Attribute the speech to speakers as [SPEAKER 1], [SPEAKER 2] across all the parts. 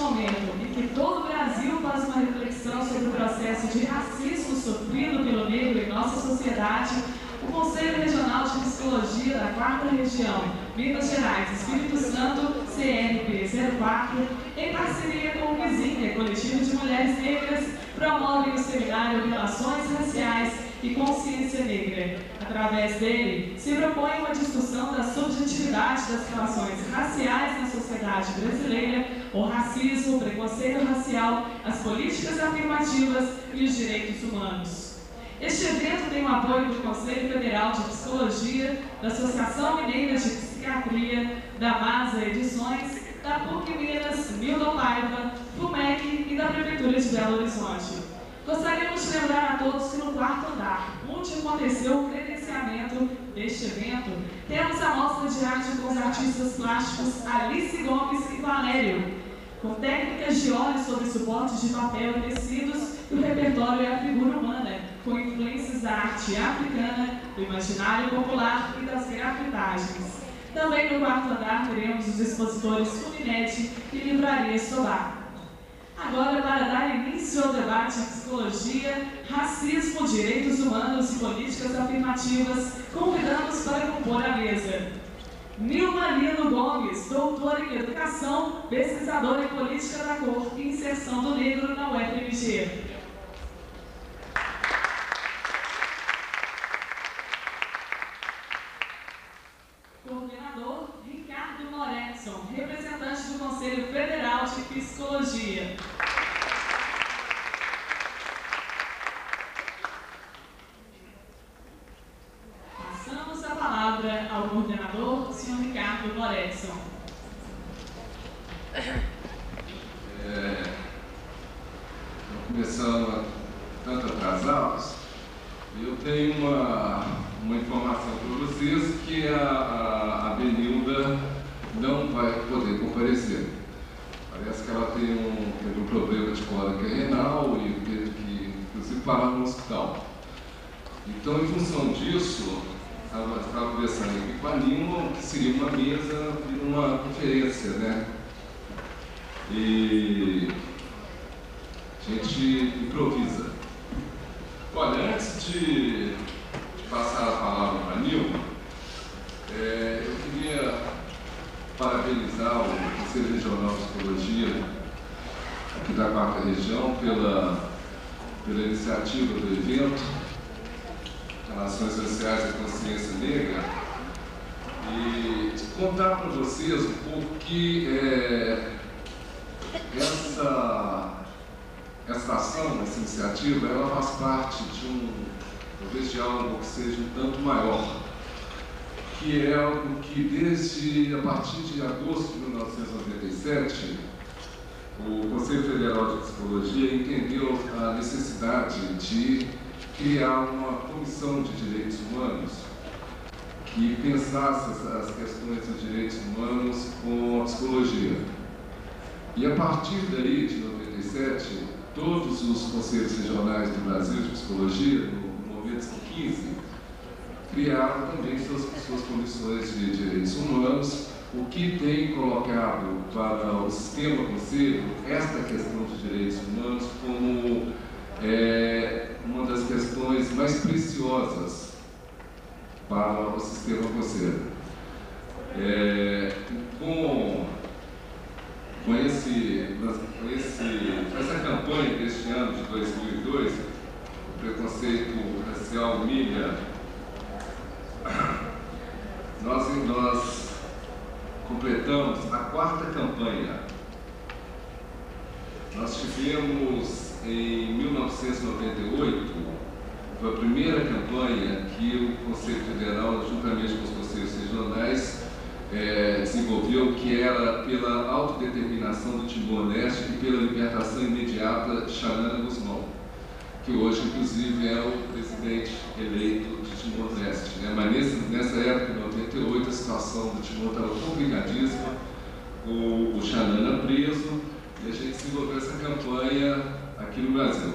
[SPEAKER 1] momento em que todo o Brasil faz uma reflexão sobre o processo de racismo sofrido pelo negro em nossa sociedade, o Conselho Regional de Psicologia da 4ª Região, Minas Gerais, Espírito Santo, CNP 04, em parceria com o Vizinha, Coletivo de Mulheres Negras, promove o seminário Relações Raciais e Consciência Negra. Através dele, se propõe uma discussão da subjetividade das relações raciais na sociedade brasileira, o racismo, o preconceito racial, as políticas afirmativas e os direitos humanos. Este evento tem o apoio do Conselho Federal de Psicologia, da Associação Mineira de Psiquiatria, da MASA Edições, da PUC Minas, Milton Paiva, FUMEC e da Prefeitura de Belo Horizonte. Gostaríamos de lembrar a todos que no 4º andar, onde aconteceu o credenciamento deste evento, temos a mostra de arte com os artistas plásticos Alice Gomes e Valério, com técnicas de óleo sobre suportes de papel e tecidos, e o repertório é a figura humana, com influências da arte africana, do imaginário popular e das grafitagens. Também no 4º andar teremos os expositores Fuminete e Livraria Solar. Agora, para dar início ao debate em psicologia, racismo, direitos humanos e políticas afirmativas, convidamos para compor a mesa Nilma Lino Gomes, doutora em Educação, pesquisadora em Política da Cor e Inserção do Negro na UFMG. Coordenador Ricardo Moretson, representante do Conselho Federal de Psicologia. Passamos a palavra ao coordenador, o senhor Ricardo Moretson.
[SPEAKER 2] Começando tanto atrasados, eu tenho uma informação para vocês que a Benilda não vai poder comparecer. Parece que ela teve um problema de cólica renal e teve que, inclusive, parar no hospital. Então, em função disso, estava conversando aqui com a Nilma, que seria uma mesa e uma conferência, né? E a gente improvisa. Olha, antes de passar a palavra para a Nilma, eu queria parabenizar o Conselho Regional de Psicologia aqui da 4ª Região pela iniciativa do evento Relações Sociais e Consciência Negra, e contar para vocês um pouco que essa ação, essa iniciativa, ela faz parte talvez de algo que seja um tanto maior, que é algo que a partir de agosto de 1997, o Conselho Federal de Psicologia entendeu a necessidade de criar uma comissão de direitos humanos que pensasse as questões dos direitos humanos com a psicologia. E a partir daí, de 97, todos os conselhos regionais do Brasil de psicologia, no momento 15, criaram também suas comissões de direitos humanos, o que tem colocado para o sistema conselho esta questão de direitos humanos como uma das questões mais preciosas para o sistema conselho. Com essa campanha deste ano de 2002, o preconceito racial humilha, nós completamos a 4ª campanha. Nós tivemos em 1998, foi a primeira campanha que o Conselho Federal, juntamente com os conselhos regionais, desenvolveu, que era pela autodeterminação do Timor-Leste e pela libertação imediata de Xanana Gusmão, que hoje, inclusive, é o presidente eleito de Timor-Leste, né? Mas nessa época, em 98, a situação do Timor estava complicadíssima, o Xanana preso, e a gente desenvolveu essa campanha aqui no Brasil.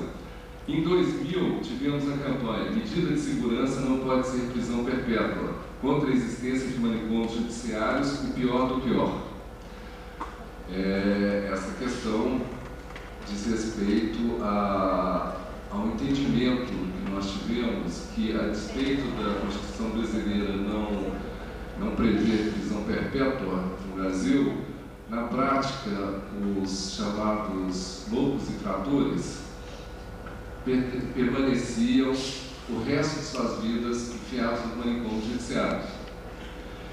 [SPEAKER 2] Em 2000, tivemos a campanha Medida de Segurança Não Pode Ser Prisão Perpétua, contra a existência de manicômios judiciários e pior do pior. Essa questão questão diz respeito ao entendimento que nós tivemos que, a despeito da Constituição brasileira não prever prisão perpétua no Brasil, na prática, os chamados loucos infratores permaneciam o resto de suas vidas enfiados nos manicômios judiciários.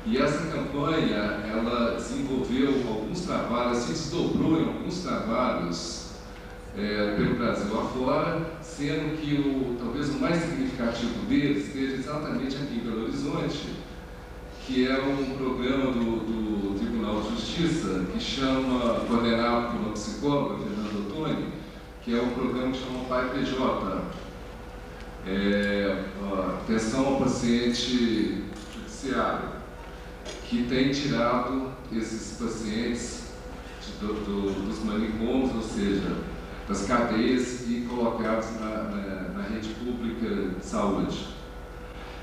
[SPEAKER 2] E essa campanha, ela desenvolveu alguns trabalhos, se desdobrou em alguns trabalhos pelo Brasil afora, sendo que talvez o mais significativo deles esteja exatamente aqui em Belo Horizonte, que é um programa do Tribunal de Justiça, que chama, coordenado por uma psicóloga, Fernanda Ottoni, que é um programa que chama Pai PJ, atenção ao paciente judiciário, que tem tirado esses pacientes dos manicômios, ou seja, das cadeias, e colocados na rede pública de saúde.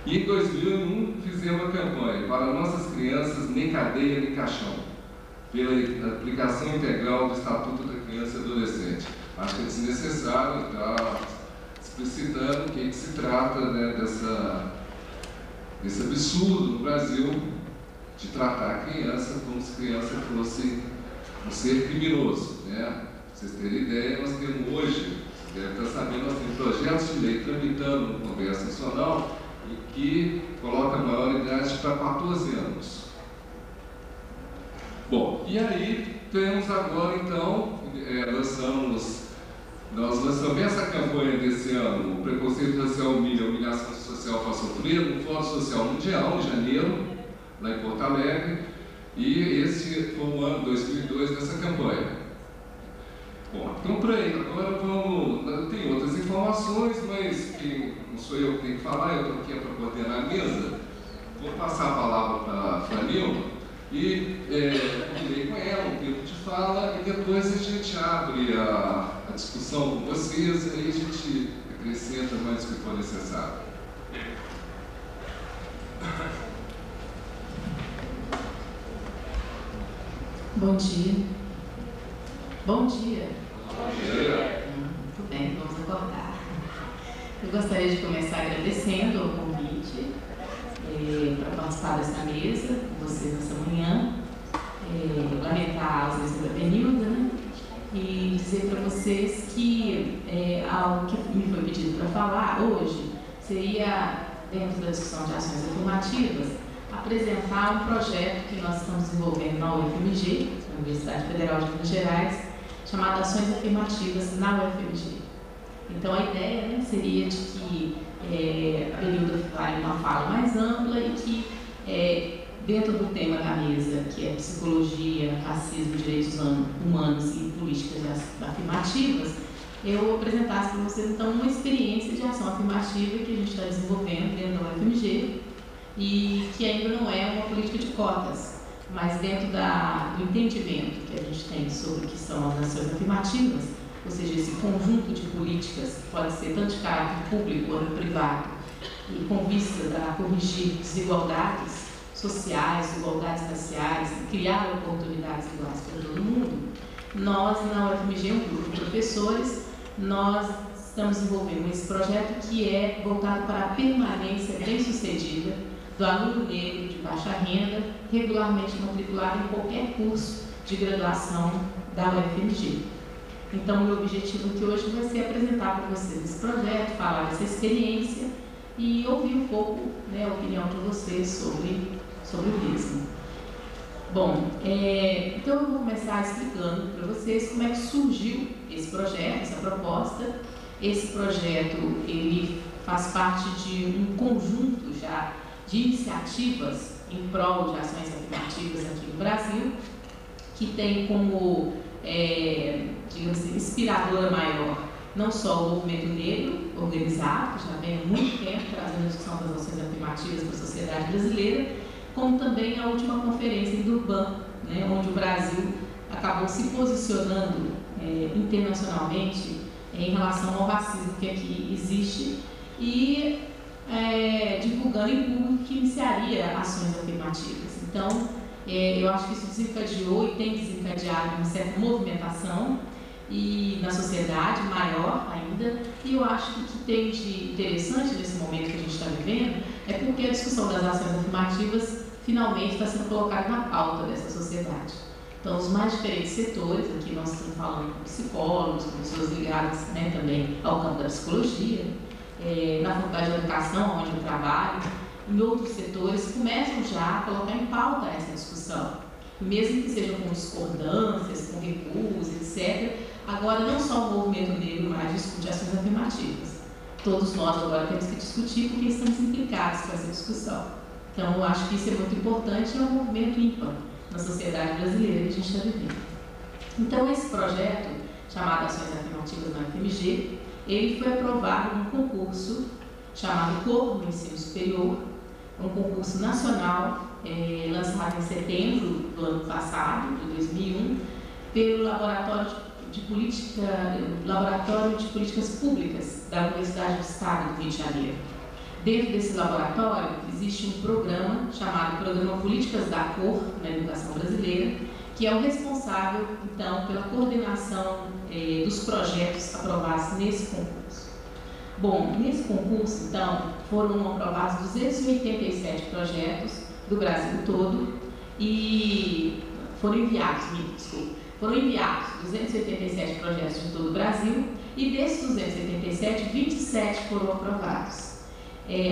[SPEAKER 2] E em 2001 fizemos uma campanha para nossas crianças, nem cadeia nem caixão, pela aplicação integral do Estatuto da Criança e Adolescente. Acho que é desnecessário estar explicitando o que se trata, né, desse absurdo no Brasil de tratar a criança como se a criança fosse um ser criminoso, né? Para vocês terem ideia, nós temos hoje, você deve estar sabendo, nós temos projetos de lei tramitando no Congresso Nacional e que coloca a maioridade para 14 anos. Bom, e aí temos agora então, nós lançamos essa campanha desse ano, o preconceito racial humilha, a humilhação social para sofrer, no Fórum Social Mundial, em janeiro, lá em Porto Alegre, e esse foi o ano 2002 dessa campanha. Bom, então por aí, agora vamos, tem outras informações, mas não sou eu que tenho que falar, eu estou aqui para coordenar a mesa. Vou passar a palavra para a Fanilma e combinei com ela um tempo de fala, e depois a gente abre a discussão com vocês, e aí a gente acrescenta mais o que for necessário.
[SPEAKER 3] Bom dia. Bom dia.
[SPEAKER 2] Bom dia.
[SPEAKER 3] Muito bem, vamos acordar. Eu gostaria de começar agradecendo o convite para participar dessa mesa com vocês nessa manhã. Lamentar a ausência da Benilda, né? E dizer para vocês que algo que me foi pedido para falar hoje seria, dentro da discussão de ações afirmativas, apresentar um projeto que nós estamos desenvolvendo na UFMG, na Universidade Federal de Minas Gerais, chamado Ações Afirmativas na UFMG. Então, a ideia, né, seria de que a Benilda fale uma fala mais ampla e que, dentro do tema da mesa, que é psicologia, racismo, direitos humanos e políticas afirmativas, eu apresentasse para vocês, então, uma experiência de ação afirmativa que a gente está desenvolvendo dentro da UFMG, e que ainda não é uma política de cotas, mas dentro do entendimento que a gente tem sobre o que são as ações afirmativas, ou seja, esse conjunto de políticas que pode ser tanto de caráter público quanto privado, e com vistas a corrigir desigualdades sociais, desigualdades raciais, e criar oportunidades iguais para todo mundo. Nós, na UFMG, um grupo de professores, nós estamos desenvolvendo esse projeto que é voltado para a permanência bem-sucedida do aluno negro de baixa renda, regularmente matriculado em qualquer curso de graduação da UFMG. Então, o meu objetivo aqui hoje vai ser apresentar para vocês esse projeto, falar dessa experiência e ouvir um pouco, né, a opinião de vocês sobre o mesmo. Bom, então eu vou começar explicando para vocês como é que surgiu esse projeto, essa proposta. Esse projeto, ele faz parte de um conjunto já de iniciativas em prol de ações afirmativas aqui no Brasil, que tem como, digamos assim, inspiradora maior não só o movimento negro organizado, que já vem há muito tempo trazendo a discussão das ações afirmativas para a sociedade brasileira, como também a última conferência em Durban, né, onde o Brasil acabou se posicionando internacionalmente em relação ao racismo que aqui existe e divulgando em público que iniciaria ações afirmativas. Então, eu acho que isso desencadeou e tem desencadeado uma certa movimentação e na sociedade, maior ainda, e eu acho que o que tem de interessante nesse momento que a gente está vivendo é porque a discussão das ações afirmativas finalmente está sendo colocada na pauta dessa sociedade. Então, os mais diferentes setores, aqui nós estamos falando com psicólogos, com pessoas ligadas, né, também ao campo da psicologia, na Faculdade de Educação, onde eu trabalho, em outros setores, começam já a colocar em pauta essa discussão. Mesmo que sejam com discordâncias, com recuos, etc., agora não só o movimento negro mais discute ações afirmativas. Todos nós agora temos que discutir porque estamos implicados com essa discussão. Então, eu acho que isso é muito importante e é um movimento ímpar na sociedade brasileira que a gente está vivendo. Então, esse projeto, chamado Ações Afirmativas na UFMG, ele foi aprovado num concurso chamado Corpo do Ensino Superior, um concurso nacional lançado em setembro do ano passado, de 2001, pelo Laboratório de Políticas Públicas da Universidade do Estado do Rio de Janeiro. Dentro desse laboratório existe um programa chamado Programa Políticas da Cor na Educação Brasileira, que é o responsável, então, pela coordenação dos projetos aprovados nesse concurso. Bom, nesse concurso, então, foram aprovados 287 projetos do Brasil todo e foram enviados 287 projetos de todo o Brasil e desses 287, 27 foram aprovados.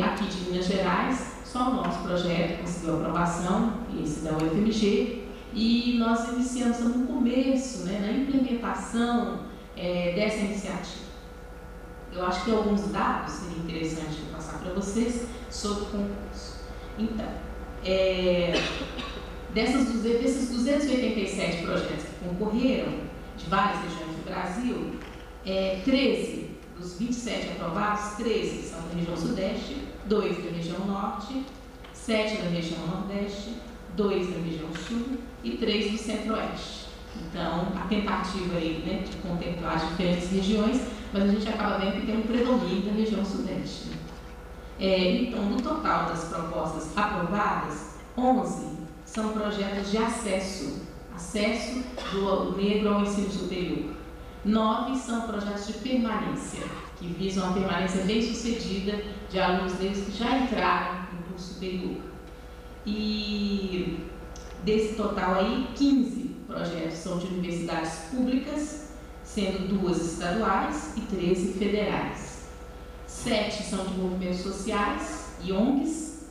[SPEAKER 3] Aqui de Minas Gerais, só o nosso projeto conseguiu aprovação, esse da UFMG, e nós iniciamos no começo, né, na implementação dessa iniciativa. Eu acho que alguns dados seria interessante eu passar para vocês sobre o concurso. Então, desses 287 projetos que concorreram, de várias regiões do Brasil, 13 dos 27 aprovados, 13 são da região Sudeste, 2 da região Norte, 7 da região Nordeste, 2 da região Sul e 3 do Centro-Oeste. Então, a tentativa aí, né, de contemplar as diferentes regiões, mas a gente acaba vendo que tem um predomínio da região Sudeste. Então, no total das propostas aprovadas, 11 são projetos de acesso do negro ao ensino superior. 9 são projetos de permanência, que visam a permanência bem-sucedida de alunos negros que já entraram no curso superior. E desse total aí, 15 projetos são de universidades públicas, sendo 2 estaduais e 13 federais. 7 são de movimentos sociais e ONGs,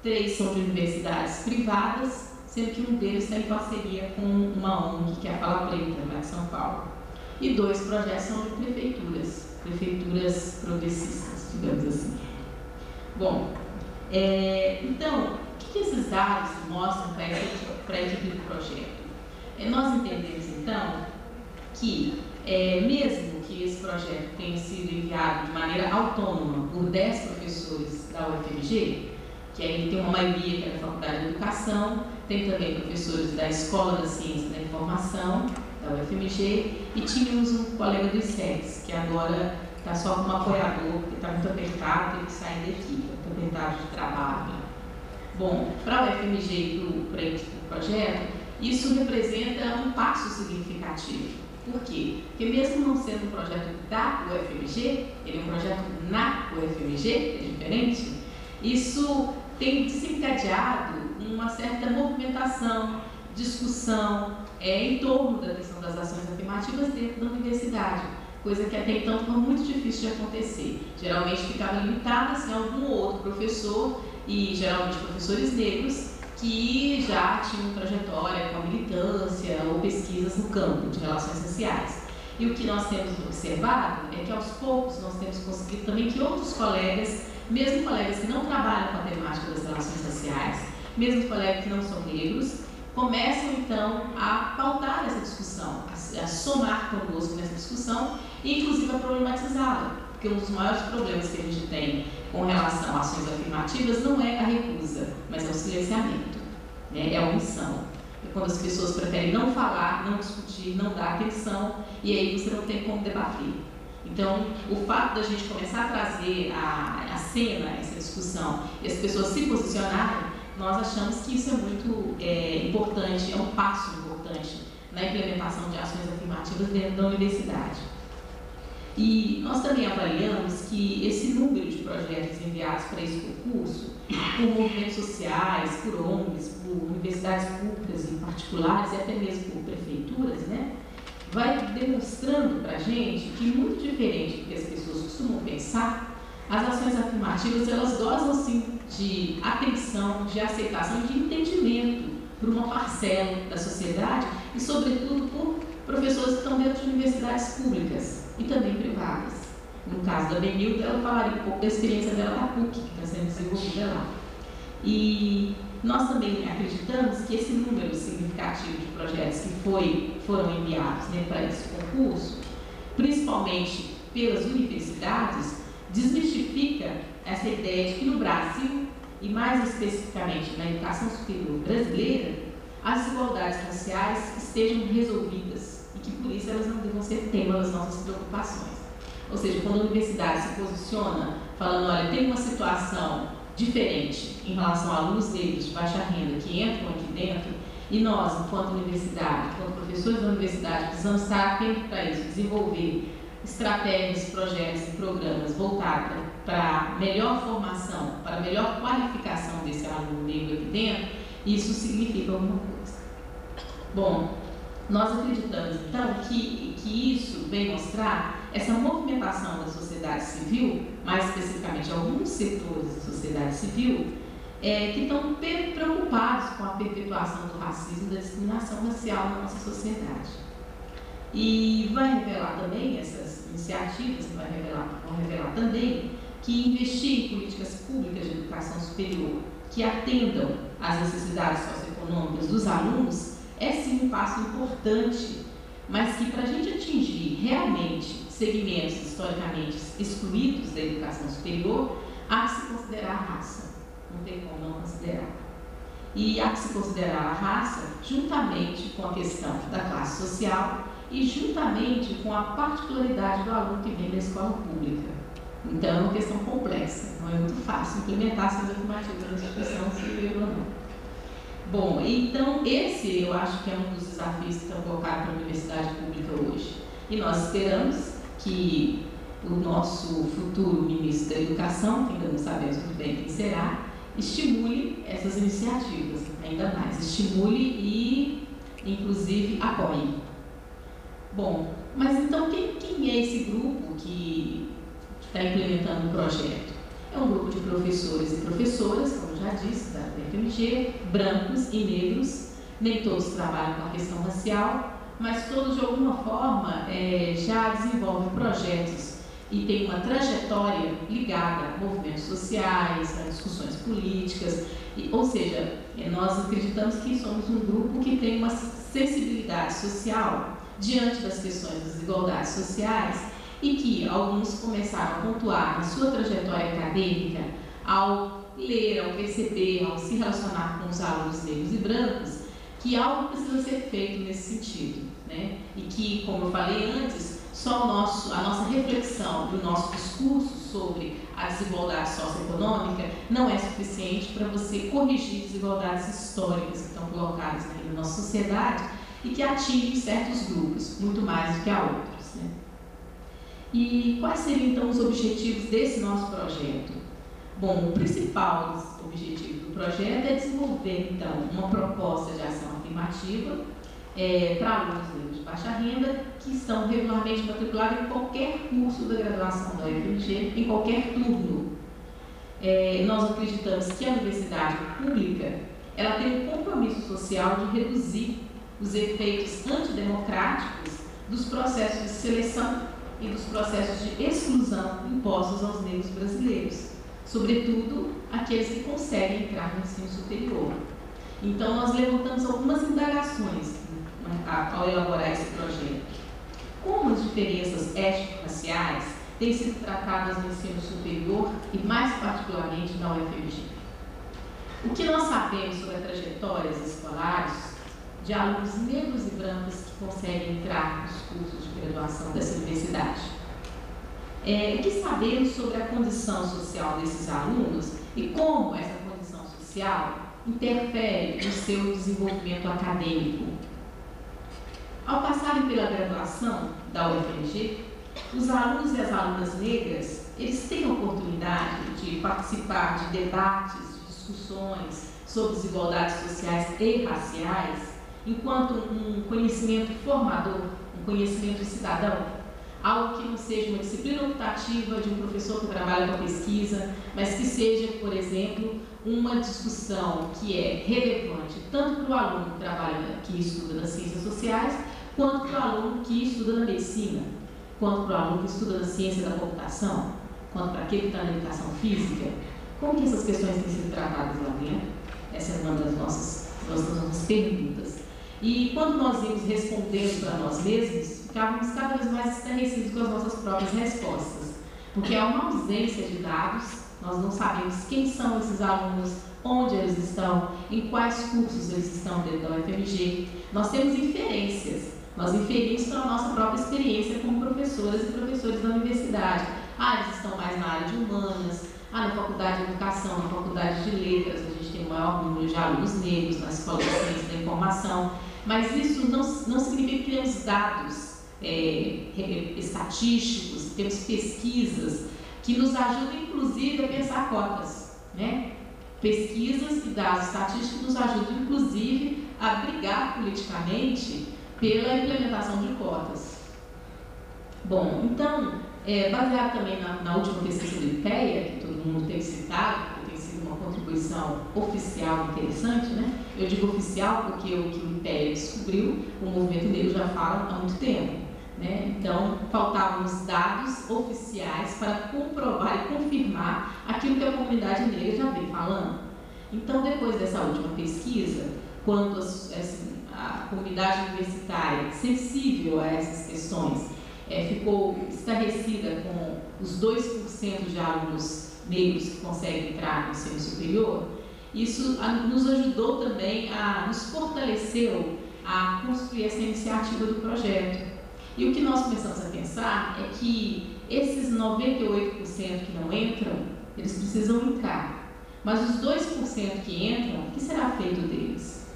[SPEAKER 3] 3 são de universidades privadas, sendo que um deles está em parceria com uma ONG, que é a Fala Preta, lá de São Paulo. E 2 projetos são de prefeituras progressistas, digamos assim. Bom, então, o que esses dados mostram para a equipe do projeto? Nós entendemos, então, que mesmo que esse projeto tenha sido enviado de maneira autônoma por 10 professores da UFMG, que aí tem uma maioria que é da Faculdade de Educação, tem também professores da Escola da Ciência e da Informação, da UFMG, e tínhamos um colega do ISEX, que agora está só como apoiador, porque está muito apertado, tem que sair da equipe, muito apertado de trabalho. Bom, para a UFMG e para esse projeto, isso representa um passo significativo. Por quê? Porque mesmo não sendo um projeto da UFMG, ele é um projeto na UFMG, é diferente, isso tem desencadeado uma certa movimentação, discussão em torno da questão das ações afirmativas dentro da universidade, coisa que até então foi muito difícil de acontecer. Geralmente ficava limitada a algum outro professor, e geralmente professores negros, que já tinham trajetória com a militância ou pesquisas no campo de relações sociais. E o que nós temos observado é que aos poucos nós temos conseguido também que outros colegas, mesmo colegas que não trabalham com a temática das relações sociais, mesmo colegas que não são negros, começam então a pautar essa discussão, a somar conosco nessa discussão e inclusive a problematizá-la, porque um dos maiores problemas que a gente tem com relação a ações afirmativas não é a recusa, mas é o silenciamento, né? É a omissão. É quando as pessoas preferem não falar, não discutir, não dar atenção, e aí você não tem como debater. Então, o fato da gente começar a trazer à cena essa discussão e as pessoas se posicionarem, nós achamos que isso é muito importante, é um passo importante na implementação de ações afirmativas dentro da universidade. E nós também avaliamos que esse número de projetos enviados para esse concurso, por movimentos sociais, por ONGs, por universidades públicas e particulares, e até mesmo por prefeituras, né, vai demonstrando para a gente que, muito diferente do que as pessoas costumam pensar, as ações afirmativas, elas gozam, sim, de atenção, de aceitação, de entendimento por uma parcela da sociedade e, sobretudo, por professores que estão dentro de universidades públicas e também privadas. No caso da Benilda, ela falaria um pouco da experiência dela da PUC, que está sendo desenvolvida lá. E nós também acreditamos que esse número significativo de projetos que foram enviados, né, para esse concurso, principalmente pelas universidades, desmistifica essa ideia de que no Brasil, e mais especificamente na educação superior brasileira, as desigualdades raciais estejam resolvidas e que por isso elas não devam ser tema das nossas preocupações. Ou seja, quando a universidade se posiciona falando, olha, tem uma situação diferente em relação a alunos negros de baixa renda que entram aqui dentro, e nós, enquanto universidade, enquanto professores da universidade, precisamos estar atentos para isso, desenvolver estratégias, projetos e programas voltados para melhor formação, para melhor qualificação desse aluno negro aqui dentro, isso significa alguma coisa. Bom, nós acreditamos, então, que isso vem mostrar essa movimentação da sociedade civil, mais especificamente alguns setores da sociedade civil, que estão preocupados com a perpetuação do racismo e da discriminação racial na nossa sociedade. E vai revelar também, essas iniciativas vão revelar também que investir em políticas públicas de educação superior que atendam às necessidades socioeconômicas dos alunos é sim um passo importante, mas que para a gente atingir realmente segmentos historicamente excluídos da educação superior, há que se considerar a raça. Não tem como não considerar. E há que se considerar a raça juntamente com a questão da classe social e juntamente com a particularidade do aluno que vem da escola pública. Então, é uma questão complexa, não é muito fácil implementar essas afirmativas na instituição superior ou não. Bom, então, esse eu acho que é um dos desafios que estão colocados para a universidade pública hoje. E nós esperamos que o nosso futuro ministro da Educação, que ainda não sabemos muito bem quem será, estimule essas iniciativas ainda mais, estimule e, inclusive, apoie. Bom, mas então quem é esse grupo que está implementando o projeto? É um grupo de professores e professoras, como já disse, da UFMG, brancos e negros, nem todos trabalham com a questão racial, mas todos de alguma forma já desenvolvem projetos e têm uma trajetória ligada a movimentos sociais, a discussões políticas, ou seja, nós acreditamos que somos um grupo que tem uma sensibilidade social diante das questões das desigualdades sociais e que alguns começaram a pontuar na sua trajetória acadêmica ao ler, ao perceber, ao se relacionar com os alunos negros e brancos, que algo precisa ser feito nesse sentido, né? E que, como eu falei antes, só a nossa reflexão e o nosso discurso sobre a desigualdade socioeconômica não é suficiente para você corrigir desigualdades históricas que estão colocadas na nossa sociedade e que atingem certos grupos, muito mais do que a outros, né? E quais seriam, então, os objetivos desse nosso projeto? Bom, o principal objetivo do projeto é desenvolver, então, uma proposta de ação afirmativa para alunos negros de baixa renda que estão regularmente matriculados em qualquer curso da graduação da UFMG, em qualquer turno. Nós acreditamos que a universidade pública ela tem um compromisso social de reduzir os efeitos antidemocráticos dos processos de seleção e dos processos de exclusão impostos aos negros brasileiros, sobretudo aqueles que conseguem entrar no ensino superior. Então, nós levantamos algumas indagações ao elaborar esse projeto. Como as diferenças étnico-raciais têm sido tratadas no ensino superior e, mais particularmente, na UFMG? O que nós sabemos sobre as trajetórias escolares de alunos negros e brancos que conseguem entrar nos cursos de graduação dessa universidade? O que sabemos sobre a condição social desses alunos e como essa condição social interfere no seu desenvolvimento acadêmico? Ao passarem pela graduação da UFMG, os alunos e as alunas negras, eles têm a oportunidade de participar de debates, de discussões sobre desigualdades sociais e raciais, enquanto um conhecimento formador, um conhecimento cidadão, algo que não seja uma disciplina optativa de um professor que trabalha com a pesquisa, mas que seja, por exemplo, uma discussão que é relevante tanto para o aluno que trabalha, que estuda nas ciências sociais, quanto para o aluno que estuda na medicina, quanto para o aluno que estuda na ciência da computação, quanto para aquele que está na educação física. Como que essas questões têm sido tratadas lá dentro? Essa é uma das nossas perguntas. E quando nós íamos respondendo para nós mesmos, ficávamos cada vez mais estarrecidos com as nossas próprias respostas, porque há uma ausência de dados, nós não sabemos quem são esses alunos, onde eles estão, em quais cursos eles estão dentro da UFMG. Nós temos inferências, nós inferimos pela nossa própria experiência como professoras e professores da universidade. Eles estão mais na área de humanas, na faculdade de educação, na faculdade de letras, a gente tem o maior número de alunos negros, na escola de ciência da informação, mas isso não significa que temos dados estatísticos, temos pesquisas que nos ajudam, inclusive, a pensar cotas, né? Pesquisas e dados estatísticos nos ajudam, inclusive, a brigar politicamente pela implementação de cotas. Bom, então, baseado também na última pesquisa do IPEA, que todo mundo tem citado, porque tem sido uma contribuição oficial interessante, né? Eu digo oficial porque o que o IPEA descobriu, o movimento negro já fala há muito tempo, né? Então, faltavam os dados oficiais para comprovar e confirmar aquilo que a comunidade negra já vem falando. Então, depois dessa última pesquisa, quando a comunidade universitária sensível a essas questões ficou estarrecida com os 2% de alunos negros que conseguem entrar no ensino superior, isso nos ajudou também, nos fortaleceu a construir essa iniciativa do projeto. E o que nós começamos a pensar é que esses 98% que não entram, eles precisam entrar. Mas os 2% que entram, o que será feito deles?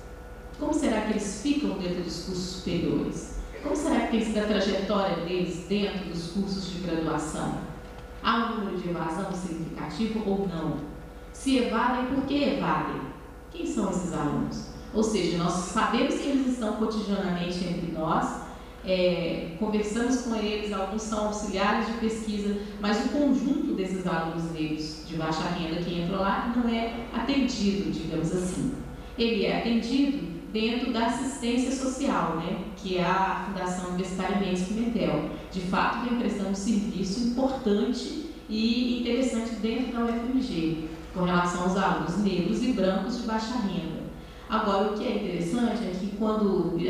[SPEAKER 3] Como será que eles ficam dentro dos cursos superiores? Como será que tem sido a trajetória deles dentro dos cursos de graduação? Há um número de evasão significativo ou não? Se evadem, por que evadem? Quem são esses alunos? Ou seja, nós sabemos que eles estão cotidianamente entre nós, conversamos com eles, alguns são auxiliares de pesquisa, mas o conjunto desses alunos negros de baixa renda que entram lá não é atendido, digamos assim. Ele é atendido dentro da assistência social, né, que é a Fundação Universitária Mendes Pimentel. De fato, vem prestando um serviço importante e interessante dentro da UFMG, com relação aos alunos negros e brancos de baixa renda. Agora, o que é interessante é que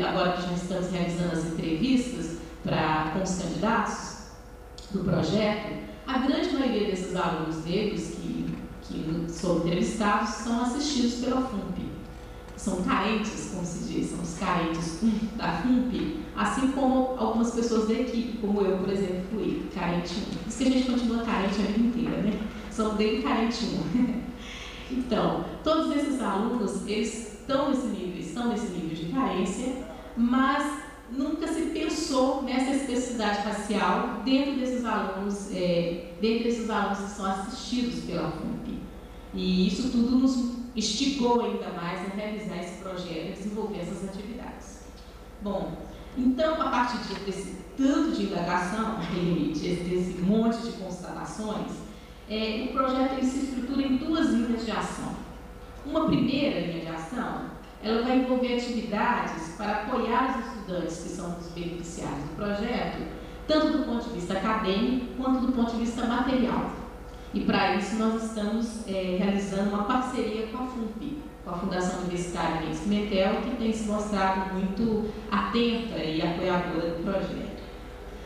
[SPEAKER 3] agora que já estamos realizando as entrevistas com os candidatos do projeto, a grande maioria desses alunos negros que são entrevistados são assistidos pela FUNP. São carentes, como se diz, são os carentes da FUNP, assim como algumas pessoas da equipe, como eu, por exemplo, fui carente 1. Por isso que a gente continua carente a vida inteira, né? Somos bem carente 1. Então, todos esses alunos, eles estão nesse nível de carência, mas nunca se pensou nessa especificidade racial dentro desses alunos que são assistidos pela FUNP. E isso tudo nos instigou ainda mais a realizar esse projeto e desenvolver essas atividades. Bom, então, a partir desse tanto de indagação, desse monte de constatações, o projeto ele se estrutura em duas linhas de ação. Uma primeira linha de ação, ela vai envolver atividades para apoiar os estudantes que são os beneficiários do projeto, tanto do ponto de vista acadêmico quanto do ponto de vista material. E para isso nós estamos realizando uma parceria com a FUNP, com a Fundação Universitária Mendes Pimentel, que tem se mostrado muito atenta e apoiadora do projeto.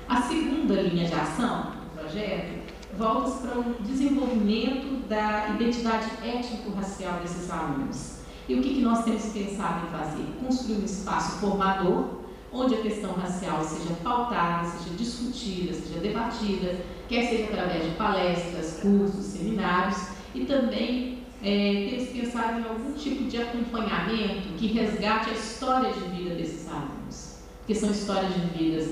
[SPEAKER 3] A segunda linha de ação do projeto volta-se para o desenvolvimento da identidade étnico-racial desses alunos. E o que nós temos pensado em fazer? Construir um espaço formador, onde a questão racial seja pautada, seja discutida, seja debatida, quer seja através de palestras, cursos, seminários, e também temos pensado em algum tipo de acompanhamento que resgate a história de vida desses alunos, porque são histórias de vidas,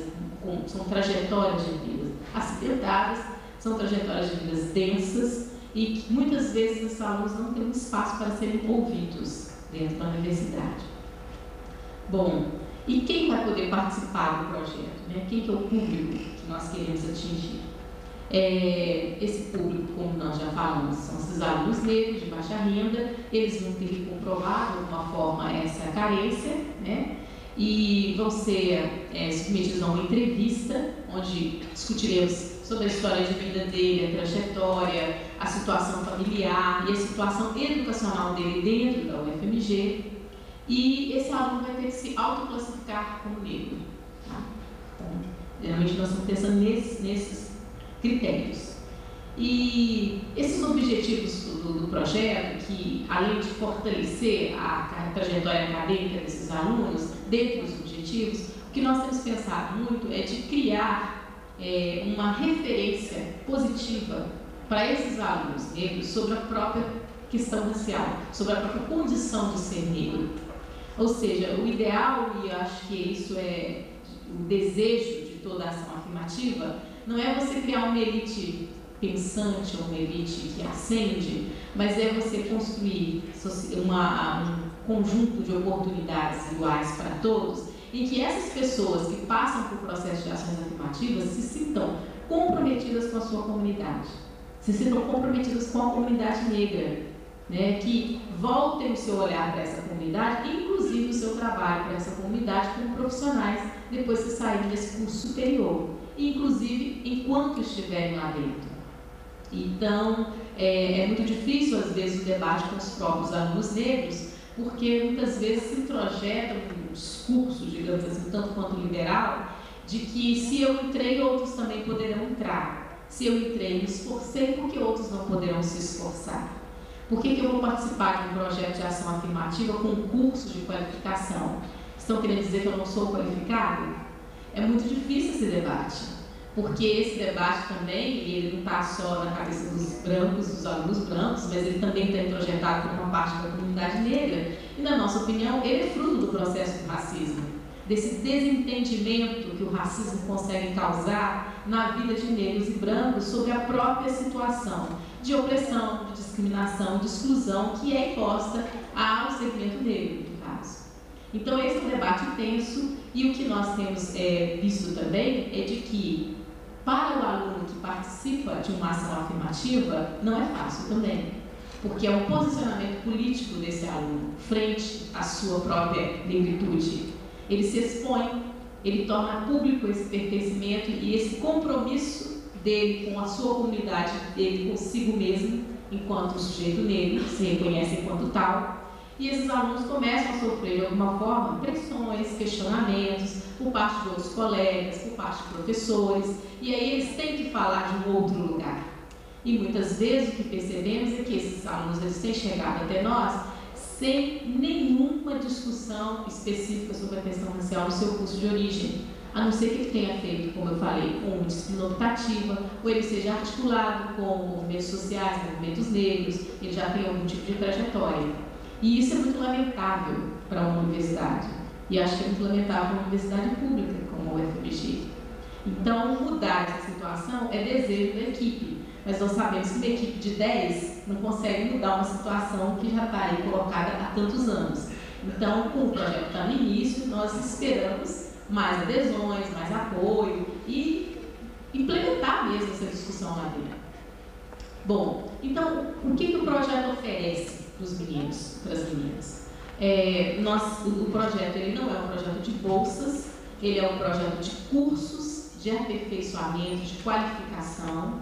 [SPEAKER 3] são trajetórias de vidas acidentadas, são trajetórias de vidas densas e que muitas vezes esses alunos não têm um espaço para serem ouvidos dentro da universidade. Bom, e quem vai poder participar do projeto, né? Quem que é o público que nós queremos atingir? Esse público, como nós já falamos, são esses alunos negros de baixa renda. Eles vão ter que comprovar de alguma forma essa carência, né? E vão ser submetidos a uma entrevista, onde discutiremos sobre a história de vida dele, a trajetória, a situação familiar e a situação educacional dele dentro da UFMG. E esse aluno vai ter que se autoclassificar como negro. Tá? Então, geralmente nós estamos pensando nesses critérios. E esses objetivos do projeto, que além de fortalecer a trajetória acadêmica desses alunos, dentro dos objetivos, o que nós temos pensado muito é de criar uma referência positiva para esses alunos negros sobre a própria questão racial, sobre a própria condição de ser negro. Ou seja, o ideal, e acho que isso é o desejo de toda a ação afirmativa, não é você criar uma elite pensante ou uma elite que acende, mas é você construir um conjunto de oportunidades iguais para todos, em que essas pessoas que passam por processo de ações afirmativas se sintam comprometidas com a sua comunidade, se sintam comprometidas com a comunidade negra, né, que voltem o seu olhar para essa comunidade, inclusive o seu trabalho para essa comunidade como profissionais, depois que saírem desse curso superior, inclusive enquanto estiverem lá dentro. Então, é muito difícil, às vezes, o debate com os próprios alunos negros, porque muitas vezes se introjeta um discurso, digamos assim, tanto quanto liberal, de que se eu entrei, outros também poderão entrar. Se eu entrei e me esforcei, por que outros não poderão se esforçar? Por que eu vou participar de um projeto de ação afirmativa com um curso de qualificação? Estão querendo dizer que eu não sou qualificado? É muito difícil esse debate, porque esse debate também, ele não está só na cabeça dos brancos, dos alunos brancos, mas ele também está introjetado por uma parte da comunidade negra, e na nossa opinião, ele é fruto do processo do racismo, desse desentendimento que o racismo consegue causar na vida de negros e brancos sobre a própria situação de opressão, de discriminação, de exclusão que é imposta ao segmento negro, no caso. Então, esse é um debate intenso, e o que nós temos visto também é de que, para o aluno que participa de uma ação afirmativa, não é fácil também, porque é um posicionamento político desse aluno frente à sua própria negritude. Ele se expõe, ele torna público esse pertencimento e esse compromisso dele com a sua comunidade, dele consigo mesmo, enquanto sujeito negro, se reconhece enquanto tal. E esses alunos começam a sofrer, de alguma forma, pressões, questionamentos por parte de outros colegas, por parte de professores, e aí eles têm que falar de um outro lugar. E muitas vezes o que percebemos é que esses alunos eles têm chegado até nós sem nenhuma discussão específica sobre a questão racial no seu curso de origem, a não ser que ele tenha feito, como eu falei, com disciplina optativa, ou ele seja articulado com movimentos sociais, movimentos negros, ele já tem algum tipo de trajetória. E isso é muito lamentável para uma universidade, e acho que é muito lamentável para uma universidade pública como a UFMG. Então, mudar essa situação é desejo da equipe, mas nós sabemos que uma equipe de 10 não consegue mudar uma situação que já está aí colocada há tantos anos. Então, com o projeto está no início, nós esperamos mais adesões, mais apoio e implementar mesmo essa discussão lá dentro. Bom, então, o que o projeto oferece para os meninos, para as meninas? O projeto ele não é um projeto de bolsas, ele é um projeto de cursos, de aperfeiçoamento, de qualificação,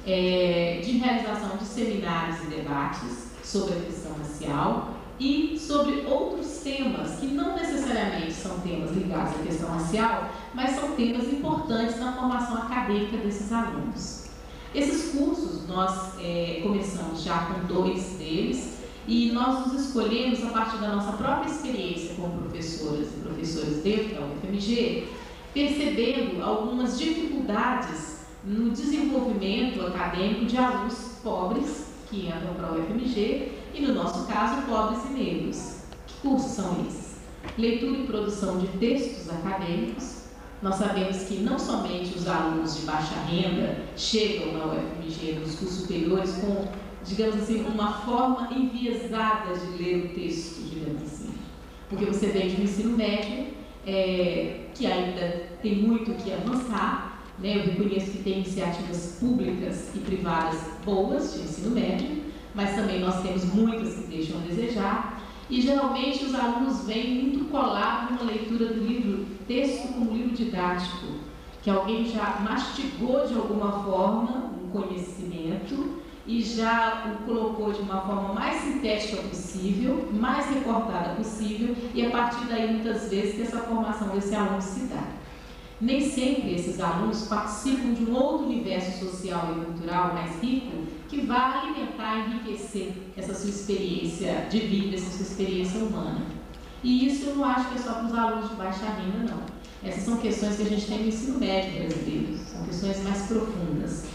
[SPEAKER 3] de realização de seminários e debates sobre a questão racial e sobre outros temas que não necessariamente são temas ligados à questão racial, mas são temas importantes na formação acadêmica desses alunos. Esses cursos, nós começamos já com 2 deles e nós nos escolhemos a partir da nossa própria experiência como professoras e professores dentro da UFMG, percebendo algumas dificuldades no desenvolvimento acadêmico de alunos pobres que entram para a UFMG, e, no nosso caso, pobres e negros. Que cursos são esses? Leitura e produção de textos acadêmicos. Nós sabemos que não somente os alunos de baixa renda chegam na UFMG, nos cursos superiores, com, digamos assim, uma forma enviesada de ler o texto, digamos assim. Porque você vem de um ensino médio, que ainda tem muito que avançar, né? Eu reconheço que tem iniciativas públicas e privadas boas de ensino médio, mas também nós temos muitas que deixam a desejar. E geralmente os alunos vêm muito colados numa leitura do livro, texto como livro didático, que alguém já mastigou de alguma forma um conhecimento e já o colocou de uma forma mais sintética possível, mais recortada possível, e a partir daí, muitas vezes, que essa formação desse aluno se dá. Nem sempre esses alunos participam de um outro universo social e cultural mais rico que vai alimentar e enriquecer essa sua experiência de vida, essa sua experiência humana. E isso eu não acho que é só para os alunos de baixa renda, não. Essas são questões que a gente tem no ensino médio brasileiro, são questões mais profundas.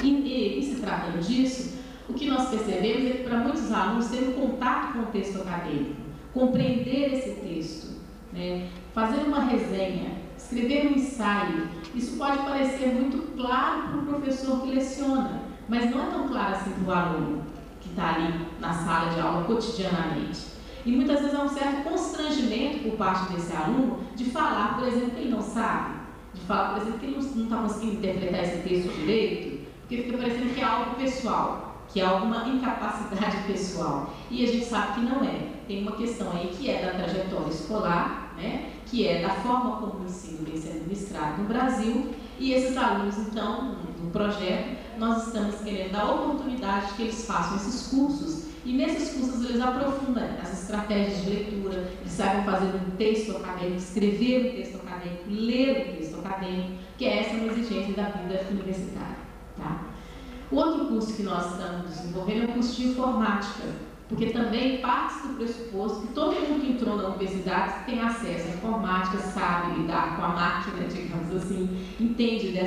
[SPEAKER 3] E se tratando disso, o que nós percebemos é que para muitos alunos ter um contato com o texto acadêmico, compreender esse texto, né, fazer uma resenha, escrever um ensaio, isso pode parecer muito claro para o professor que leciona, mas não é tão claro assim para o aluno que está ali na sala de aula cotidianamente. E muitas vezes há um certo constrangimento por parte desse aluno de falar, por exemplo, que ele não sabe, de falar, por exemplo, que ele não está conseguindo interpretar esse texto direito, porque fica parecendo que é algo pessoal, que é alguma incapacidade pessoal. E a gente sabe que não é. Tem uma questão aí que é da trajetória escolar, né? Que é da forma como o ensino vem sendo administrado no Brasil, e esses alunos, então, no projeto, nós estamos querendo dar a oportunidade de que eles façam esses cursos, e nesses cursos eles aprofundam as estratégias de leitura, eles saibam fazer um texto acadêmico, escrever um texto acadêmico, ler um texto acadêmico, que essa é uma exigência da vida universitária. Tá? O outro curso que nós estamos desenvolvendo é o curso de informática, porque também parte do pressuposto que todo mundo que entrou na universidade tem acesso à informática, sabe lidar com a máquina, digamos assim, entende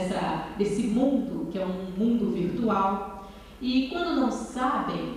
[SPEAKER 3] desse mundo, que é um mundo virtual. E quando não sabem,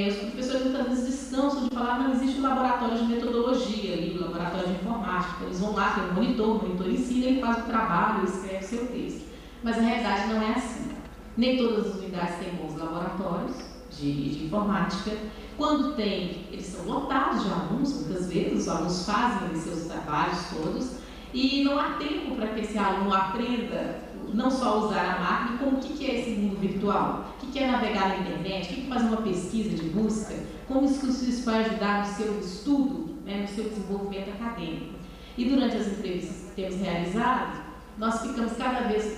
[SPEAKER 3] os professores muitas vezes descansam de falar, não, existe um laboratório de metodologia ali, um laboratório de informática. Eles vão lá, tem um monitor, o monitor ensina, ele faz o trabalho, escreve o seu texto. Mas a realidade não é assim. Nem todas as unidades têm bons laboratórios de informática. Quando tem, eles são lotados de alunos, muitas vezes os alunos fazem os seus trabalhos todos, e não há tempo para que esse aluno aprenda não só usar a máquina, como o que é esse mundo virtual, o que é navegar na internet, o que é fazer uma pesquisa de busca, como isso vai ajudar no seu estudo, né, no seu desenvolvimento acadêmico. E durante as entrevistas que temos realizado, nós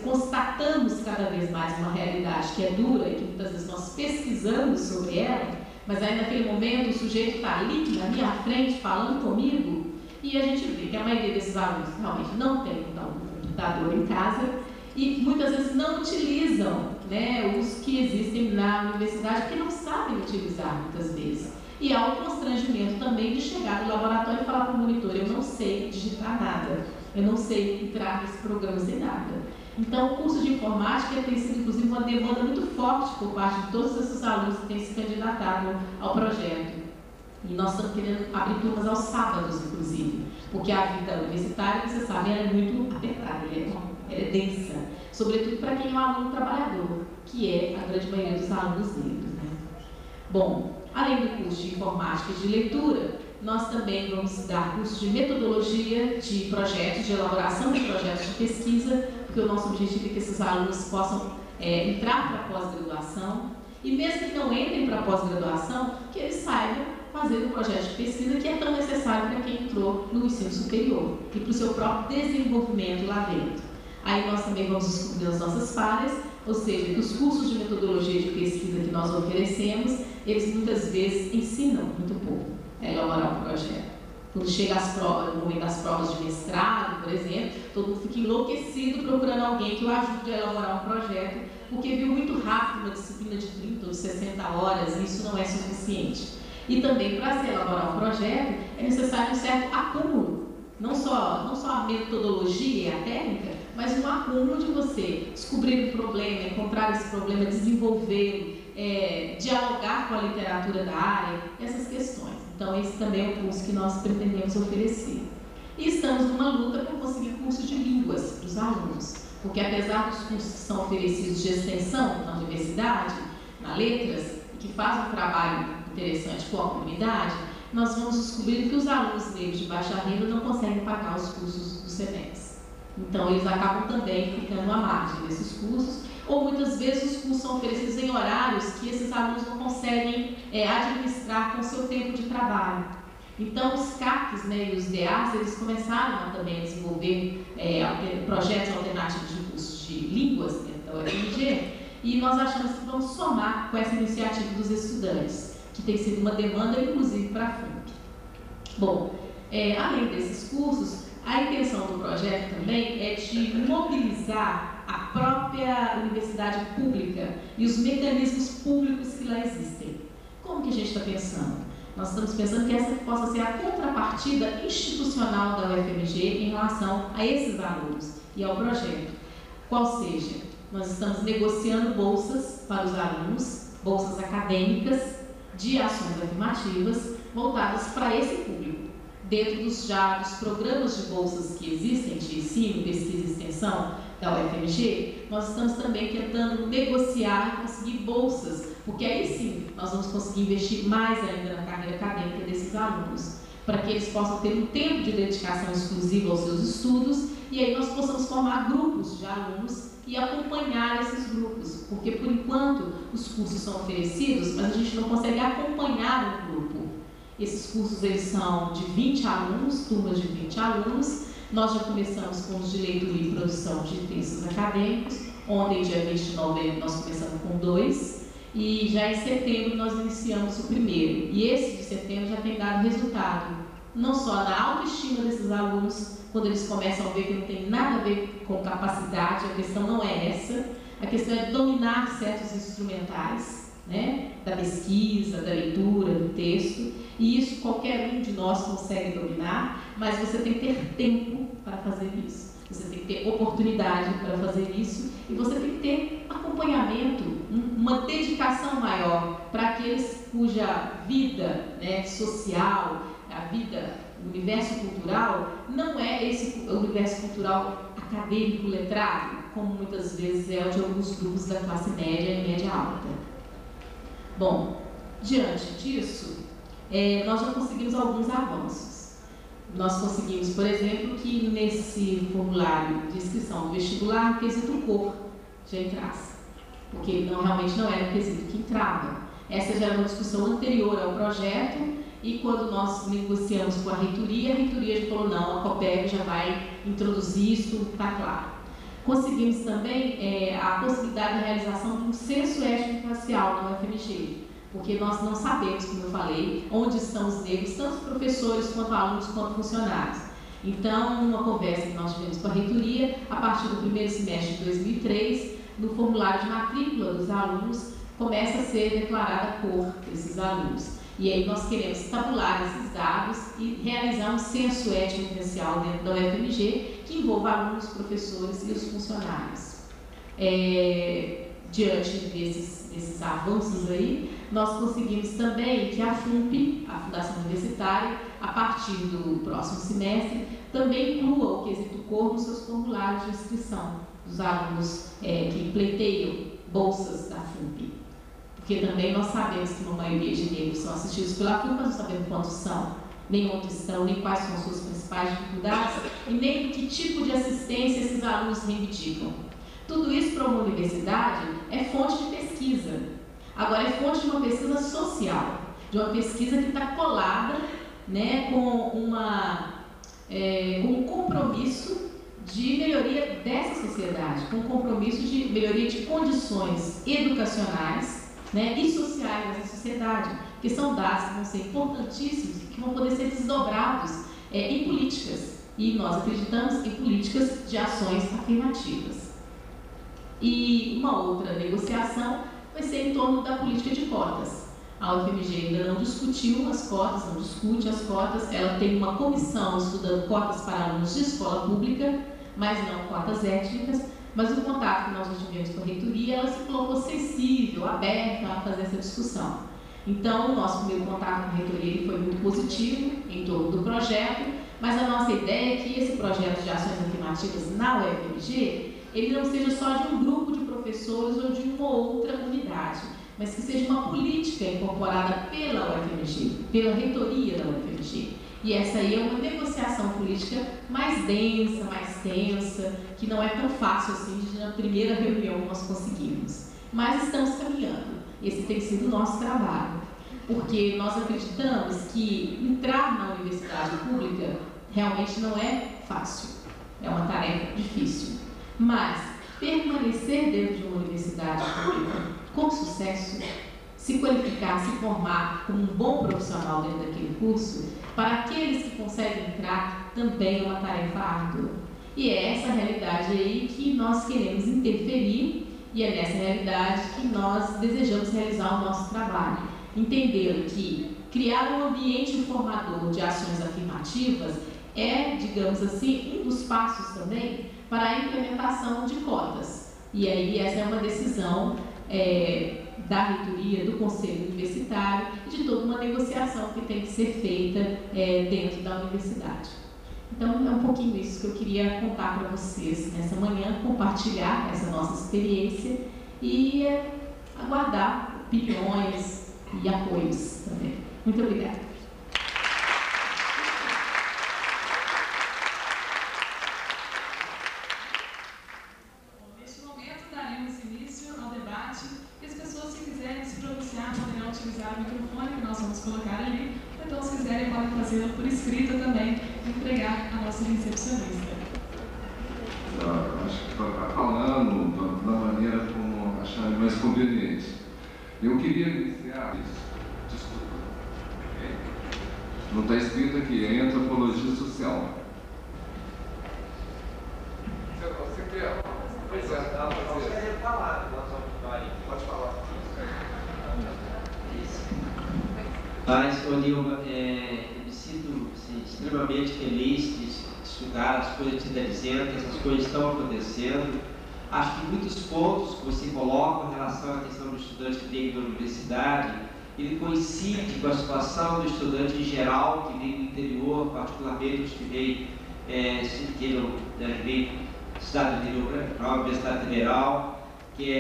[SPEAKER 3] constatamos cada vez mais uma realidade que é dura e que muitas vezes nós pesquisamos sobre ela, mas aí naquele momento o sujeito está ali na minha frente falando comigo, e a gente vê que a maioria desses alunos realmente não tem um computador em casa e muitas vezes não utilizam, né, os que existem na universidade, porque não sabem utilizar muitas vezes. E há um constrangimento também de chegar no laboratório e falar para o monitor, eu não sei digitar nada, eu não sei entrar nesse programa sem nada. Então, o curso de informática tem sido, inclusive, uma demanda muito forte por parte de todos esses alunos que têm se candidatado ao projeto. E nós estamos querendo abrir turmas aos sábados, inclusive, porque a vida universitária, você sabe, é muito apertada, é densa, sobretudo para quem é um aluno trabalhador, que é a grande maioria dos alunos negros, né? Bom, além do curso de informática e de leitura, nós também vamos dar curso de metodologia de projetos, de elaboração de projetos de pesquisa, porque o nosso objetivo é que esses alunos possam entrar para a pós-graduação, e mesmo que não entrem para a pós-graduação, que eles saibam fazer um projeto de pesquisa que é tão necessário para quem entrou no ensino superior e para o seu próprio desenvolvimento lá dentro. Aí nós também vamos descobrir as nossas falhas, ou seja, que os cursos de metodologia de pesquisa que nós oferecemos, eles muitas vezes ensinam muito pouco a elaborar um projeto. Quando chega no momento das provas de mestrado, por exemplo, todo mundo fica enlouquecido procurando alguém que o ajude a elaborar um projeto, porque viu muito rápido uma disciplina de 30 ou de 60 horas, e isso não é suficiente. E também, para se elaborar um projeto, é necessário um certo acúmulo, não só a metodologia e a técnica, mas um acúmulo de você descobrir um problema, encontrar esse problema, desenvolvê-lo, dialogar com a literatura da área, essas questões. Então, esse também é o curso que nós pretendemos oferecer. E estamos numa luta para conseguir curso de línguas para os alunos, porque apesar dos cursos que são oferecidos de extensão na universidade, na Letras, que fazem um trabalho interessante com a comunidade, nós vamos descobrir que os alunos negros de baixa renda não conseguem pagar os cursos do SEMEX. Então, eles acabam também ficando à margem desses cursos, ou muitas vezes os cursos são oferecidos em horários que esses alunos não conseguem administrar com o seu tempo de trabalho. Então, os CACs, né, e os DAs, eles começaram também a desenvolver projetos alternativos de cursos de línguas dentro da UFMG, e nós achamos que vamos somar com essa iniciativa dos estudantes, que tem sido uma demanda, inclusive, para a FUNC. Bom, além desses cursos, a intenção do projeto também é de mobilizar a própria universidade pública e os mecanismos públicos que lá existem. Como que a gente está pensando? Nós estamos pensando que essa possa ser a contrapartida institucional da UFMG em relação a esses alunos e ao projeto. Qual seja, nós estamos negociando bolsas para os alunos, bolsas acadêmicas de ações afirmativas voltadas para esse público. Dentro dos programas de bolsas que existem de ensino, pesquisa e extensão da UFMG, nós estamos também tentando negociar e conseguir bolsas, porque aí sim nós vamos conseguir investir mais ainda na carreira acadêmica desses alunos, para que eles possam ter um tempo de dedicação exclusiva aos seus estudos, e aí nós possamos formar grupos de alunos e acompanhar esses grupos, porque por enquanto os cursos são oferecidos, mas a gente não consegue acompanhar um grupo. Esses cursos eles são de 20 alunos, turmas de 20 alunos. Nós já começamos com os de leitura e produção de textos acadêmicos. Ontem, dia 20 de novembro, nós começamos com 2. E já em setembro nós iniciamos o primeiro. E esse de setembro já tem dado resultado, não só na autoestima desses alunos, quando eles começam a ver que não tem nada a ver com capacidade, a questão não é essa, a questão é dominar certos instrumentais, né, da pesquisa, da leitura, do texto, e isso qualquer um de nós consegue dominar, mas você tem que ter tempo para fazer isso, você tem que ter oportunidade para fazer isso, e você tem que ter acompanhamento, uma dedicação maior para aqueles cuja vida, né, social, a vida, o universo cultural, não é esse universo cultural acadêmico, letrado, como muitas vezes é o de alguns grupos da classe média e média alta. Bom, diante disso, nós já conseguimos alguns avanços. Nós conseguimos, por exemplo, que nesse formulário de inscrição do vestibular, o quesito cor já entrasse, porque realmente não era o quesito que entrava. Essa já era uma discussão anterior ao projeto, e quando nós negociamos com a reitoria já falou, não, a COPEB já vai introduzir isso, está claro. Conseguimos também a possibilidade da realização de um censo étnico-racial na UFMG, porque nós não sabemos, como eu falei, onde estão os negros, tanto professores, quanto alunos, quanto funcionários. Então, numa conversa que nós tivemos com a reitoria, a partir do primeiro semestre de 2003, no formulário de matrícula dos alunos, começa a ser declarada a cor desses alunos. E aí nós queremos tabular esses dados e realizar um censo étnico-racial dentro da UFMG, que envolva alunos, professores e os funcionários. Diante desses avanços aí, nós conseguimos também que a FUNP, a Fundação Universitária, a partir do próximo semestre, também inclua o quesito cor nos seus formulários de inscrição dos alunos que pleiteiam bolsas da FUNP. Porque também nós sabemos que uma maioria de negros são assistidos pela FUNP, mas não sabemos quantos são, nem onde estão, nem quais são as suas principais dificuldades, e nem que tipo de assistência esses alunos reivindicam. Tudo isso para uma universidade é fonte de pesquisa. Agora, é fonte de uma pesquisa social, de uma pesquisa que está colada, né, com um compromisso de melhoria dessa sociedade, com um compromisso de melhoria de condições educacionais, né, e sociais dessa sociedade, que são dados que vão ser importantíssimos, que vão poder ser desdobrados em políticas. E nós acreditamos em políticas de ações afirmativas. E uma outra negociação vai ser em torno da política de cotas. A UFMG ainda não discutiu as cotas, não discute as cotas, ela tem uma comissão estudando cotas para alunos de escola pública, mas não cotas étnicas, mas o contato que nós já tivemos com a reitoria, ela se colocou sensível, aberta a fazer essa discussão. Então, o nosso primeiro contato com a reitoria ele foi muito positivo em torno do projeto, mas a nossa ideia é que esse projeto de ações afirmativas na UFMG, ele não seja só de um grupo de professores ou de uma outra unidade, mas que seja uma política incorporada pela UFMG, pela reitoria da UFMG. E essa aí é uma negociação política mais densa, mais tensa, que não é tão fácil assim de na primeira reunião nós conseguirmos. Mas estamos caminhando. Esse tem sido o nosso trabalho, porque nós acreditamos que entrar na universidade pública realmente não é fácil, é uma tarefa difícil. Mas permanecer dentro de uma universidade pública com sucesso, se qualificar, se formar como um bom profissional dentro daquele curso, para aqueles que conseguem entrar, também é uma tarefa árdua. E é essa realidade aí que nós queremos interferir, e é nessa realidade que nós desejamos realizar o nosso trabalho, entendendo que criar um ambiente formador de ações afirmativas é, digamos assim, um dos passos também para a implementação de cotas. E aí essa é uma decisão da reitoria, do conselho universitário e de toda uma negociação que tem que ser feita dentro da universidade. Então é um pouquinho isso que eu queria contar para vocês nessa manhã, compartilhar essa nossa experiência e aguardar opiniões e apoios também. Muito obrigada.
[SPEAKER 1] Utilizar o microfone que nós vamos colocar ali, ou então, se quiserem, podem fazê-lo por escrito também, entregar a nossa recepcionista.
[SPEAKER 2] Acho que está falando da maneira como acharem mais conveniente. Eu queria iniciar isso. Desculpa. Não está escrito aqui, é antropologia social. Você quer? Pois é, dá para fazer. Eu queria falar, pode falar.
[SPEAKER 4] Mas, Nilma, eu me sinto assim, extremamente feliz de estudar as coisas que você está dizendo, que essas coisas estão acontecendo. Acho que muitos pontos que você coloca em relação à questão do estudante negro da universidade, ele coincide com a situação do estudante em geral, que vem do interior, particularmente os que vêm estudar no interior, para a Universidade Federal, que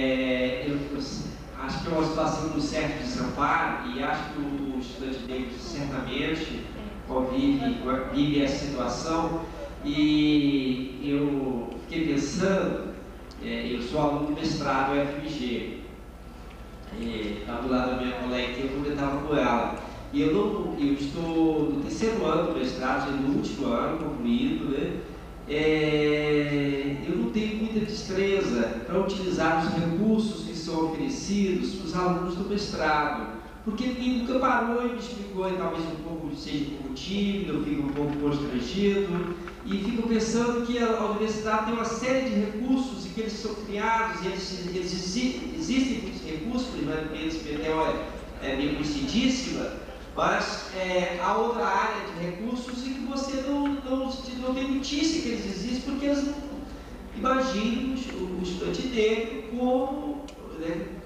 [SPEAKER 4] acho que é uma situação de um certo desamparo, e acho que o estudante negro certamente vive essa situação. E eu fiquei pensando, eu sou aluno do mestrado UFMG, estava do lado da minha colega que eu comentava com ela, e eu estou no terceiro ano do mestrado, já no último ano concluído, né? Eu não tenho muita destreza para utilizar os recursos que são oferecidos para os alunos do mestrado, porque ninguém nunca parou e me explicou, e talvez seja um pouco tímido, eu fico um pouco constrangido, e fico pensando que a universidade tem uma série de recursos e que eles são criados, e existem muitos recursos, eles é meio conhecidíssima, mas há outra área de recursos e que você não tem notícia que eles existem, porque eles não imaginam o estudante negro como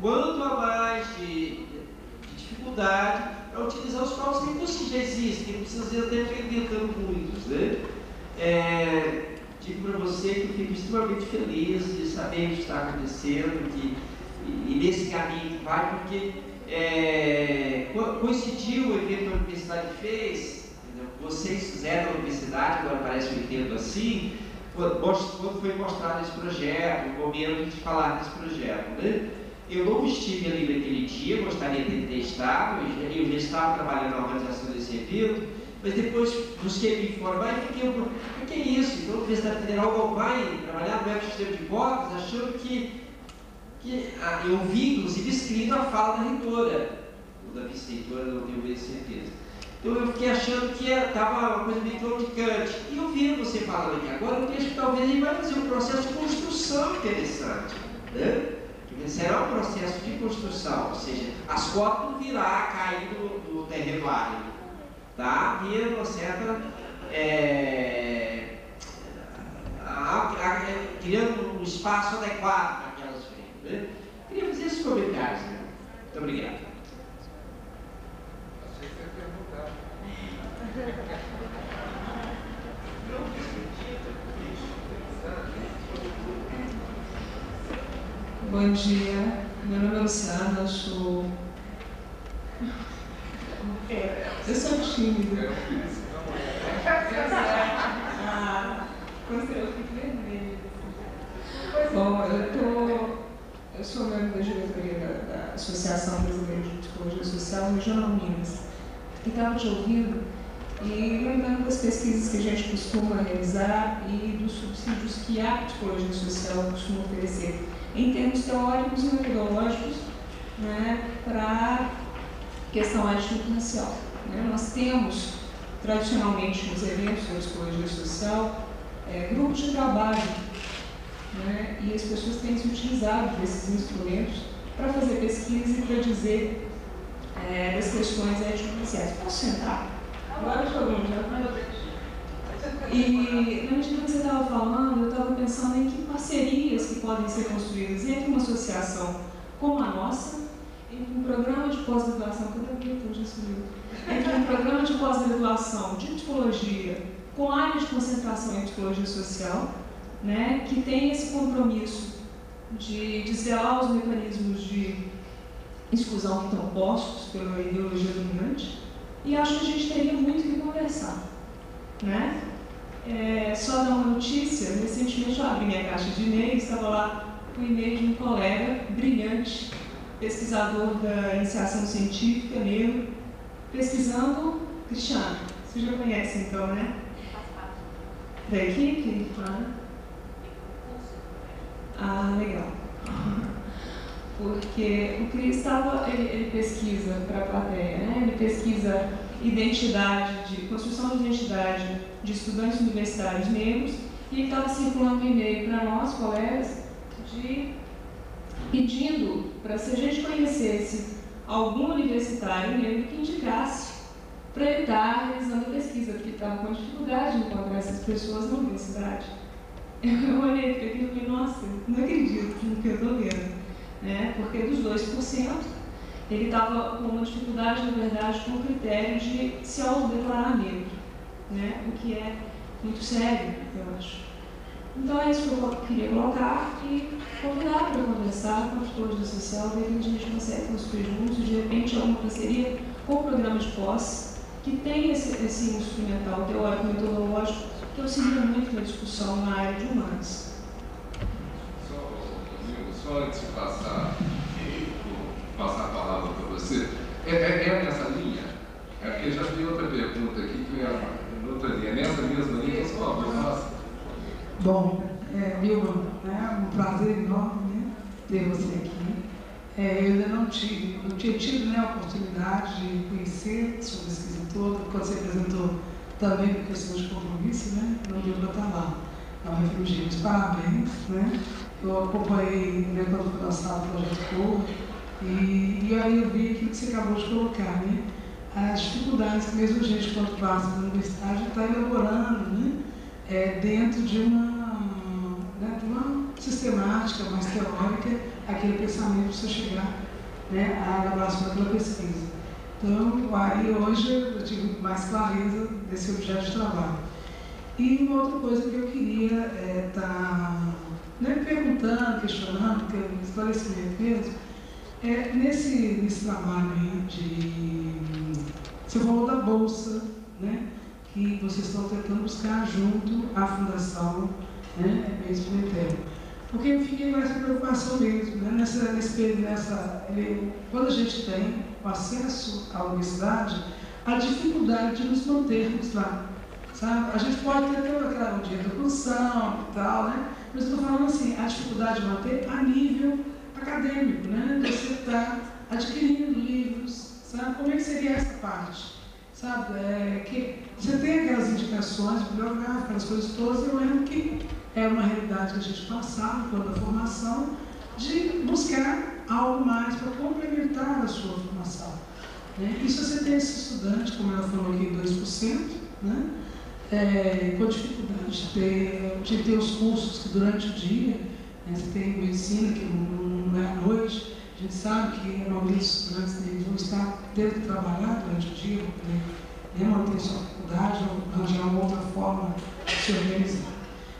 [SPEAKER 4] quanto a mais de dificuldade para utilizar os próprios recursos que já existem, que não precisa ser até inventando muitos, né? Digo para você que eu fico extremamente feliz de saber o que está acontecendo e nesse caminho que vai, porque coincidiu o evento que a universidade fez, entendeu? Vocês fizeram a universidade, agora parece que eu entendo assim, quando foi mostrado esse projeto, o momento de falar desse projeto, né? Eu não estive ali naquele dia, gostaria de ter estado, eu já estava trabalhando na organização desse evento, mas depois busquei me informar e fiquei, o que é isso? Então a Universidade Federal não vai trabalhar no ecossistema de cotas, achando que eu vi, inclusive, escrito a fala da reitora, ou da vice-reitora, não tenho bem certeza. Então eu fiquei achando que estava uma coisa meio claudicante. E eu vi você falando aqui agora, eu penso que talvez ele vai fazer um processo de construção interessante, né? Será um processo de construção, ou seja, as cotas não virá cair do terreno árido, tá? Havia uma certa criando um espaço adequado para aquelas frentes. Né? Queria fazer esses comentários. Né? Muito obrigado.
[SPEAKER 2] Achei que você ia perguntar.
[SPEAKER 5] Bom dia, meu nome é Luciana, eu sou tímida. Eu fico vermelha. Bom, eu sou membro da diretoria da Associação Brasileira de Psicologia Social Regional Minas. E estava te ouvindo e lembrando das pesquisas que a gente costuma realizar e dos subsídios que a psicologia social costuma oferecer em termos teóricos e metodológicos, né, para a questão étnico-racial. Né? Nós temos, tradicionalmente, nos eventos da psicologia social, grupos de trabalho, né? E as pessoas têm se utilizado desses instrumentos para fazer pesquisa e para dizer das questões étnico-raciais. Posso sentar? Agora todo mundo já vai. E na medida que você estava falando, eu estava pensando em que parcerias que podem ser construídas entre uma associação como a nossa, entre um programa de pós-graduação, entre um programa de pós-graduação de psicologia com área de concentração em psicologia social, né, que tem esse compromisso de desvelar os mecanismos de exclusão que estão postos pela ideologia dominante, e acho que a gente teria muito que conversar. Né? Só dar uma notícia, recentemente eu abri minha caixa de e-mail, estava lá o e-mail de um colega brilhante, pesquisador da iniciação científica, negro, pesquisando, Cristiano, você já conhece então, né? Da equipe? Ah, legal. Porque o Cris ele pesquisa para a plateia, né? Ele pesquisa construção de identidade de estudantes universitários negros, e ele estava circulando um e-mail para nós, colegas, pedindo para, se a gente conhecesse algum universitário negro que indicasse para ele estar realizando a pesquisa, porque estava com dificuldade de encontrar essas pessoas na universidade. Eu olhei para aquilo e falei, nossa, não acredito no que eu estou vendo. Né? Porque dos 2%, ele estava com uma dificuldade, na verdade, com o critério de se autodeclarar negro, né? O que é muito sério, eu acho. Então é isso que eu queria colocar e convidar para conversar com a psicologia social, de repente a gente consegue construir juntos, de repente alguma parceria com o programa de pós, que tem esse instrumental teórico metodológico que auxilia muito na discussão na área de humanas.
[SPEAKER 2] Só antes de passar a palavra para você, é nessa linha? É porque já vi outra pergunta aqui que é outra linha. É nessa mesma linha, por favor, nossa.
[SPEAKER 6] Bom, Vilma, um prazer enorme, né, ter você aqui. Eu ainda não tinha tido a oportunidade de conhecer sua pesquisa toda, quando você apresentou também por questão de compromisso, né, não deu para estar lá. Não refugiamos, parabéns, né? Eu acompanhei, né, quando foi lançado o projeto Cor, e aí eu vi aquilo que você acabou de colocar, né? As dificuldades que mesmo a gente, quando passa na universidade, está elaborando, né? Dentro de uma sistemática mais teórica, aquele pensamento para você chegar, né, à elaboração daquela pesquisa. Então, aí hoje eu tive mais clareza desse objeto de trabalho. E uma outra coisa que eu queria estar perguntando, questionando, porque é um esclarecimento mesmo, nesse trabalho aí você falou da Bolsa, né, que vocês estão tentando buscar junto à Fundação, né, mesmo Pimentel. Porque eu fiquei com essa preocupação mesmo, né, quando a gente tem o acesso à universidade, a dificuldade de nos mantermos lá. Sabe? A gente pode ter aquela dia de educação e tal, né? Mas estou falando assim, a dificuldade de manter a nível acadêmico, né? Você está adquirindo livros, sabe? Como é que seria essa parte? Sabe? Que você tem aquelas indicações bibliográficas, aquelas coisas todas, eu lembro que é uma realidade que a gente passava quando a formação, de buscar algo mais para complementar a sua formação. Né? E se você tem esse estudante, como ela falou aqui, 2%, né? com dificuldade de ter os cursos que durante o dia, né, você tem medicina que não é à noite, a gente sabe que a maioria dos estudantes vão estar tendo que trabalhar durante o dia, para manter sua faculdade ou arranjar uma outra forma de se organizar.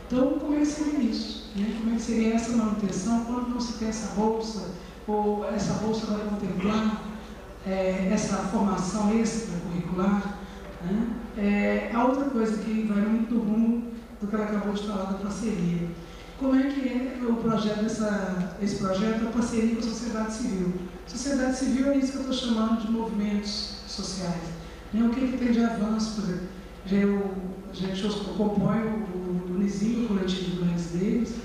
[SPEAKER 6] Então, como é que seria isso? Né? Como é que seria essa manutenção quando não se tem essa bolsa, ou essa bolsa vai contemplar essa formação extracurricular? Né? A outra coisa que vai muito no rumo do que ela acabou de falar da parceria. Como é que é o projeto esse projeto, a parceria com a sociedade civil? Sociedade civil é isso que eu estou chamando de movimentos sociais. Né? O que tem de avanço, por exemplo? Eu componho o NISIM, o coletivo Grandes deles,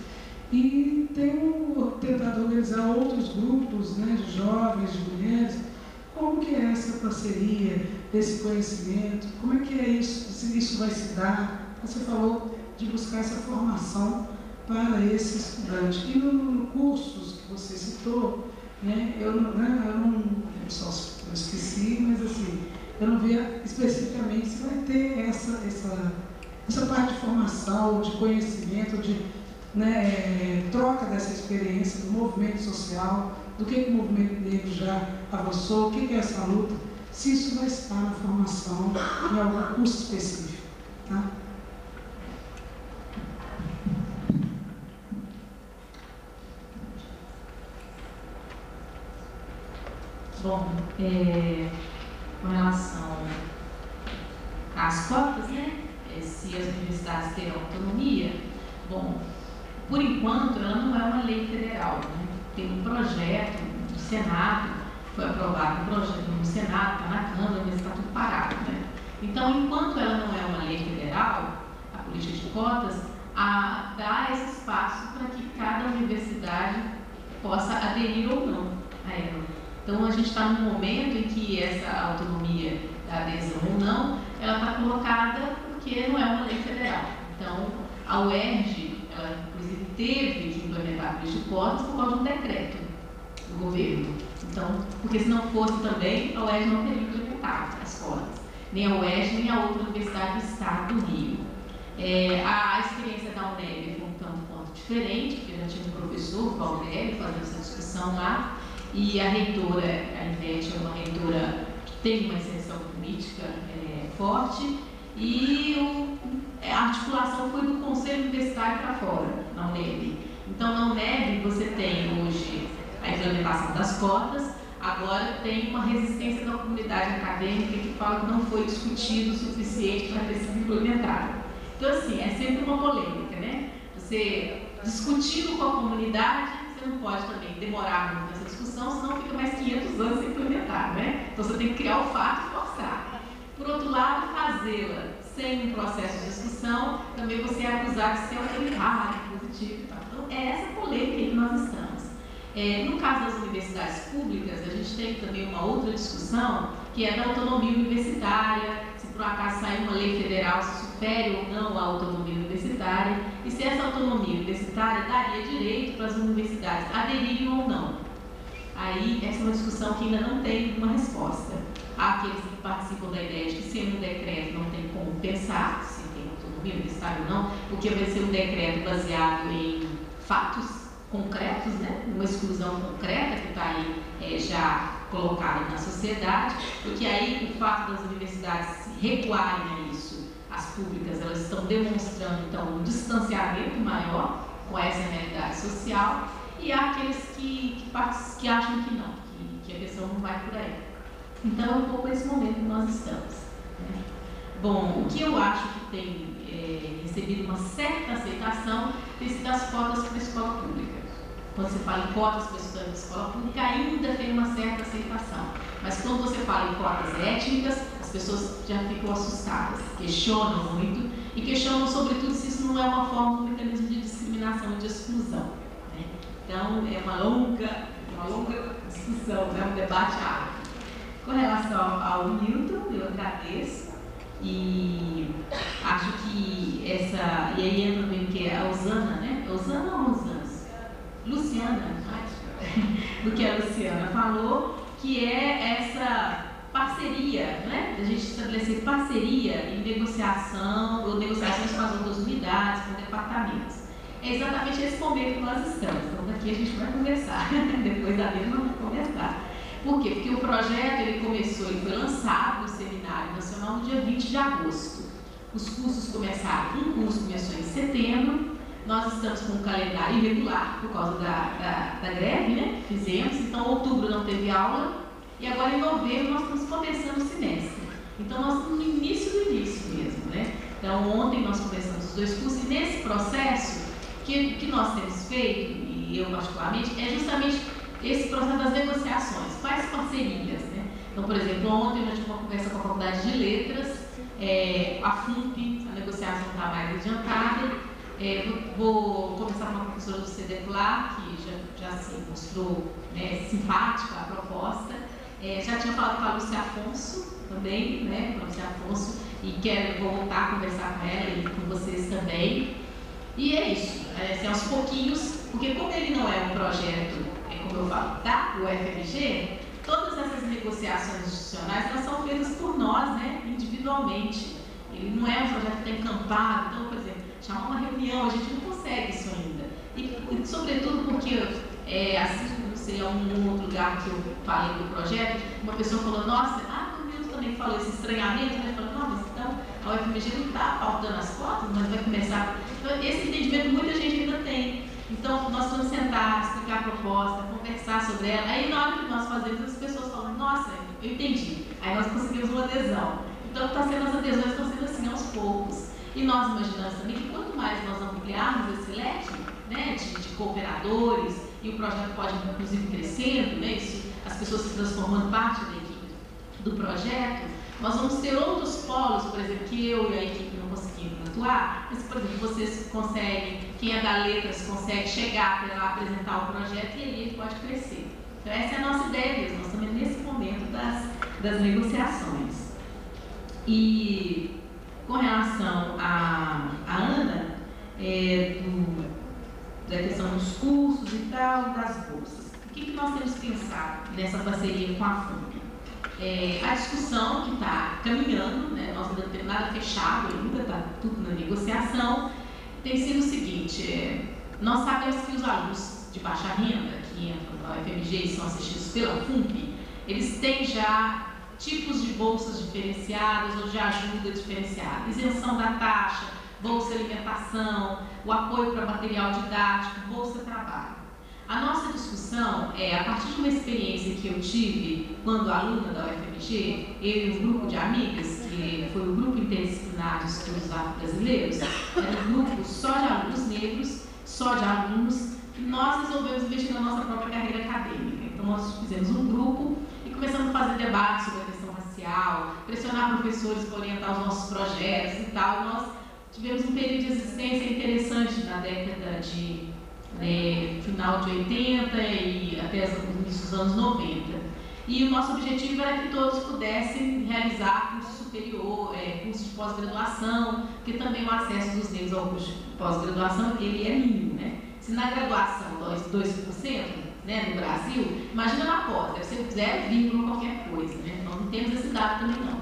[SPEAKER 6] e tenho tentado organizar outros grupos, né, de jovens, de mulheres. Como que é essa parceria, esse conhecimento? Como é que é isso? Se isso vai se dar? Você falou de buscar essa formação para esse estudante. E nos cursos que você citou, né, eu esqueci, mas assim, eu não vi especificamente se vai ter essa parte de formação, de conhecimento, de troca dessa experiência do movimento social, do que o movimento negro já avançou, o que é essa luta, se isso vai estar na formação em algum curso específico. Tá?
[SPEAKER 3] Bom, com relação às cotas, né? Se as universidades terão autonomia, bom, por enquanto ela não é uma lei federal, né? Tem um projeto do Senado, foi aprovado um projeto no Senado, está na Câmara, mas está tudo parado, né? Então, enquanto ela não é uma lei federal, a política de cotas dá esse espaço para que cada universidade possa aderir ou não a ela. Então, a gente está num momento em que essa autonomia da adesão ou não, ela está colocada porque não é uma lei federal. Então, a UERJ, ela inclusive teve que implementar a política de cotas por causa de um decreto do governo. Então, porque se não fosse também, a UERJ não teria implementado as cotas. Nem a UERJ, nem a outra universidade do estado do Rio. A experiência da UNEB foi um tanto quanto diferente, porque já tinha um professor, o Valdério, fazendo essa discussão lá. E a reitora, a Ivete, é uma reitora que tem uma inserção política forte, e a articulação foi do Conselho Universitário para fora, na UNEB. Então, na UNEB, você tem hoje a implementação das cotas, agora tem uma resistência da comunidade acadêmica que fala que não foi discutido o suficiente para ter sido implementado. Então, assim, é sempre uma polêmica, né? Você discutindo com a comunidade, você não pode também demorar muito nessa discussão, senão fica mais 500 anos sem implementar, né? Então você tem que criar o fato e forçar. Por outro lado, fazê-la sem um processo de discussão, também você é acusado de ser autoritário, positivo e tal. Então é essa polêmica que nós estamos. No caso das universidades públicas, a gente tem também uma outra discussão, que é da autonomia universitária, se por acaso sair uma lei federal, se supere ou não a autonomia universitária, e se essa autonomia universitária daria direito para as universidades aderirem ou não. Aí, essa é uma discussão que ainda não tem uma resposta. Há aqueles que participam da ideia de que sem um decreto não tem como pensar se tem autonomia universitária ou não, porque vai ser um decreto baseado em fatos concretos, né? Uma exclusão concreta que está aí já colocada na sociedade, porque aí o fato das universidades recuarem a isso, as públicas, elas estão demonstrando então um distanciamento maior com essa realidade social, e há aqueles que acham que não, que a questão não vai por aí. Então é um pouco esse momento que nós estamos, né? Bom, o que eu acho que tem recebido uma certa aceitação tem sido as cotas para a escola pública. Quando você fala em cotas para estudantes de escola pública, ainda tem uma certa aceitação. Mas quando você fala em cotas étnicas, as pessoas já ficam assustadas, questionam muito, e questionam sobretudo se isso não é uma forma de um mecanismo de discriminação e de exclusão, né? Então, é uma longa discussão, né? Um debate árduo. Com relação ao Newton, eu agradeço, e acho que e aí entra bem que é a Osana, né? Osana ou Osana? Luciana, do que a Luciana falou, que é essa parceria parceria, né? A gente estabelecer parceria em negociação, ou negociações com as outras unidades, com departamentos. É exatamente esse momento que nós estamos. Então, daqui a gente vai conversar. Depois da mesa, nós vamos conversar. Por quê? Porque o projeto ele foi lançado no Seminário Nacional no dia 20 de agosto. Os cursos começaram, um curso começou em setembro, nós estamos com um calendário irregular por causa da greve, né, que fizemos, então outubro não teve aula, e agora em novembro nós estamos começando o semestre. Então nós estamos no início do início mesmo, né? Então ontem nós começamos os 2 cursos, e nesse processo que nós temos feito, e eu particularmente, é justamente esse processo das negociações, quais parcerias, né? Então, por exemplo, ontem eu tive uma conversa com a Faculdade de Letras, a FUNP, a negociação está mais adiantada. Vou conversar com a professora do CEDEPLAR, que já se mostrou, né, simpática a proposta. Já tinha falado com a Lúcia Afonso também, né, com a Lúcia Afonso, e vou voltar a conversar com ela e com vocês também. E é isso, assim, aos pouquinhos, porque como ele não é um projeto, como eu falo, da UFMG, todas essas negociações institucionais, elas são feitas por nós, né, individualmente. Ele não é um projeto que está encampado. Então, por exemplo, chamar uma reunião, a gente não consegue isso ainda. E sobretudo porque, assim como seria um outro lugar que eu falei do projeto, uma pessoa falou, nossa, o Milton também falou esse estranhamento, né? Falou, não, mas então a UFMG não está faltando as cotas, mas vai começar. Então, esse entendimento muita gente ainda tem. Então, nós vamos sentar, explicar a proposta, conversar sobre ela. Aí, na hora que nós fazemos, as pessoas falam, nossa, eu entendi. Aí nós conseguimos uma adesão. Então, as adesões estão sendo assim aos poucos. E nós imaginamos também que quanto mais nós ampliarmos esse leque, né, de cooperadores, e o projeto pode, inclusive, crescendo, né, as pessoas se transformando parte da equipe do projeto, nós vamos ter outros polos, por exemplo, que eu e a equipe não conseguimos atuar, mas, por exemplo, vocês conseguem, quem é da Letras consegue chegar para lá apresentar o projeto e aí ele pode crescer. Então, essa é a nossa ideia mesmo, nós estamos nesse momento das negociações. E com relação à Ana, da questão dos cursos e tal, das bolsas, o que nós temos pensado nessa parceria com a FUNP? A discussão que está caminhando, né, nós ainda não temos nada fechado ainda, está tudo na negociação, tem sido o seguinte, nós sabemos que os alunos de baixa renda que entram na UFMG e são assistidos pela FUNP, eles têm já tipos de bolsas diferenciadas ou de ajuda diferenciada, isenção da taxa, bolsa alimentação, o apoio para material didático, bolsa trabalho. A nossa discussão a partir de uma experiência que eu tive quando aluna da UFMG, eu e um grupo de amigas, que foi o Grupo Interdisciplinar de Estudos Afro-Brasileiros, era um grupo só de alunos negros, só de alunos, e nós resolvemos investir na nossa própria carreira acadêmica. Então nós fizemos um grupo e começamos a fazer debates sobre a questão racial, pressionar professores para orientar os nossos projetos e tal. Nós tivemos um período de existência interessante na década de final de 80 e até o início dos anos 90. E o nosso objetivo era que todos pudessem realizar curso superior, curso de pós-graduação, porque também o acesso dos negros ao curso de pós-graduação ele é mínimo, né? Se na graduação 2%, né, no Brasil, imagina na pós, deve ser 0, qualquer coisa, né? Nós não temos esse dado também não,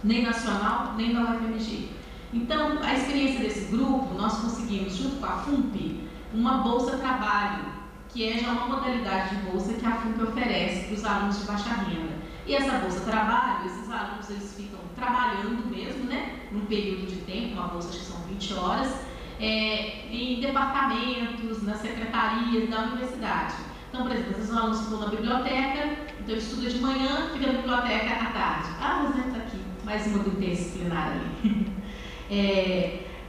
[SPEAKER 3] nem nacional, nem da UFMG. Então, a experiência desse grupo, nós conseguimos, junto com a FUNP, uma bolsa trabalho, que é já uma modalidade de bolsa que a FUNP oferece para os alunos de baixa renda. E essa bolsa trabalho, esses alunos eles ficam trabalhando mesmo, né, num período de tempo, uma bolsa acho que são 20 horas, em departamentos, nas secretarias da universidade. Então, por exemplo, esses alunos ficam na biblioteca, então estuda de manhã, fica na biblioteca à tarde. Ah, mas está aqui, mais uma do interdisciplinar ali.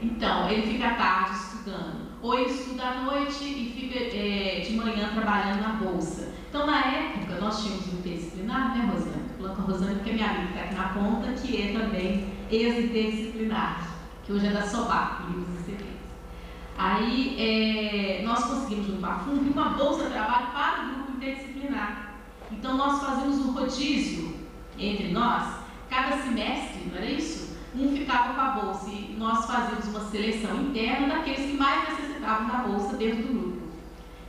[SPEAKER 3] Então, ele fica à tarde estudando, ou ele estuda à noite e fica de manhã trabalhando na bolsa. Então, na época, nós tínhamos um interdisciplinar, né, Rosana? Estou falando com a Rosana porque é minha amiga que está aqui na ponta, que é também ex-interdisciplinar, que hoje é da SOBAC, Livros e Secretos. Aí, nós conseguimos, junto com a FUNP, uma bolsa de trabalho para o grupo interdisciplinar. Então, nós fazemos um rodízio entre nós, cada semestre, não era isso? Um ficava com a bolsa e nós fazíamos uma seleção interna daqueles que mais necessitavam da bolsa dentro do grupo.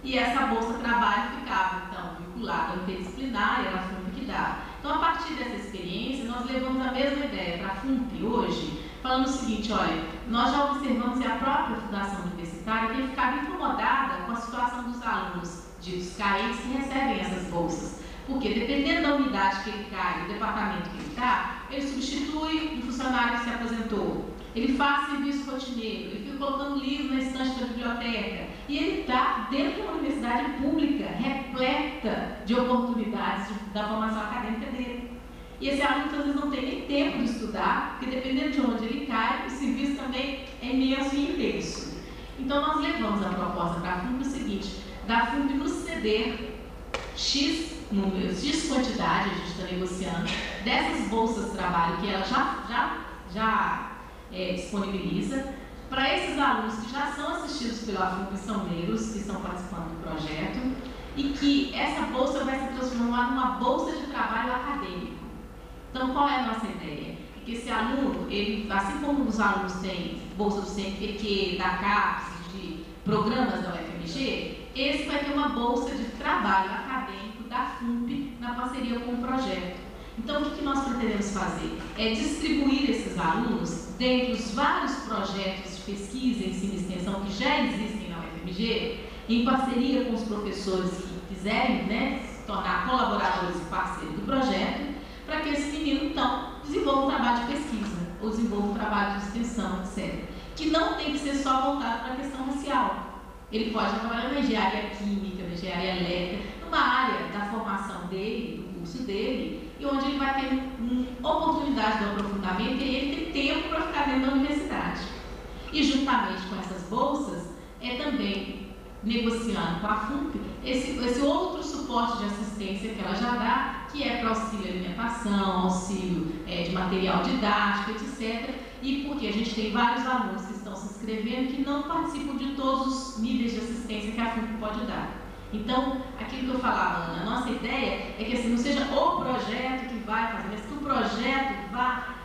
[SPEAKER 3] E essa bolsa trabalho ficava, então, vinculada ao interdisciplinar, era a FUNP que dava. Então, Então, a partir dessa experiência, nós levamos a mesma ideia para a FUNP hoje, falando o seguinte: olha, nós já observamos, e a própria Fundação Universitária tem ficado incomodada com a situação dos alunos ditos carentes que recebem essas bolsas. Porque, dependendo da unidade que ele cai, do departamento que ele está, ele substitui um funcionário que se aposentou, ele faz serviço rotineiro, ele fica colocando livro na estante da biblioteca, e ele está dentro de uma universidade pública, repleta de oportunidades da formação acadêmica dele. E esse aluno, às vezes, não tem nem tempo de estudar, porque, dependendo de onde ele cai, o serviço também é imenso e intenso. Então, nós levamos a proposta para a FUNP o seguinte: da FUNP nos ceder X números, X quantidade, a gente está negociando, dessas bolsas de trabalho que ela já disponibiliza, para esses alunos que já são assistidos pela FUNP e são negros, que estão participando do projeto, e que essa bolsa vai se transformar numa bolsa de trabalho acadêmico. Então, qual é a nossa ideia? Que esse aluno, ele, assim como os alunos têm bolsa do CNPq, da CAPES, de programas da UFMG, esse vai ter uma bolsa de trabalho acadêmico da FUNP na parceria com o projeto. Então, o que nós pretendemos fazer? É distribuir esses alunos dentre os vários projetos de pesquisa, ensino e extensão que já existem na UFMG, em parceria com os professores que quiserem, né, se tornar colaboradores e parceiros do projeto, para que esse menino, então, desenvolva um trabalho de pesquisa, ou desenvolva um trabalho de extensão, etc. Que não tem que ser só voltado para a questão racial. Ele pode trabalhar na engenharia química, na engenharia elétrica, numa área da formação dele, do curso dele, e onde ele vai ter oportunidade de aprofundamento e ele tem tempo para ficar dentro da universidade. E juntamente com essas bolsas, também negociando com a FUNP esse outro suporte de assistência que ela já dá, que é para auxílio alimentação, auxílio de material didático, etc. E porque a gente tem vários alunos que estão se inscrevendo que não participam de todos os níveis de assistência que a FUNP pode dar. Então, aquilo que eu falava, Ana, a nossa ideia é que assim, não seja o projeto que vai fazer, mas que o projeto vá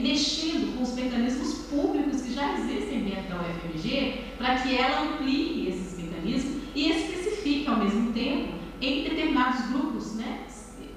[SPEAKER 3] mexendo com os mecanismos públicos que já existem dentro da UFMG, para que ela amplie esses mecanismos e especifique ao mesmo tempo em determinados grupos, né,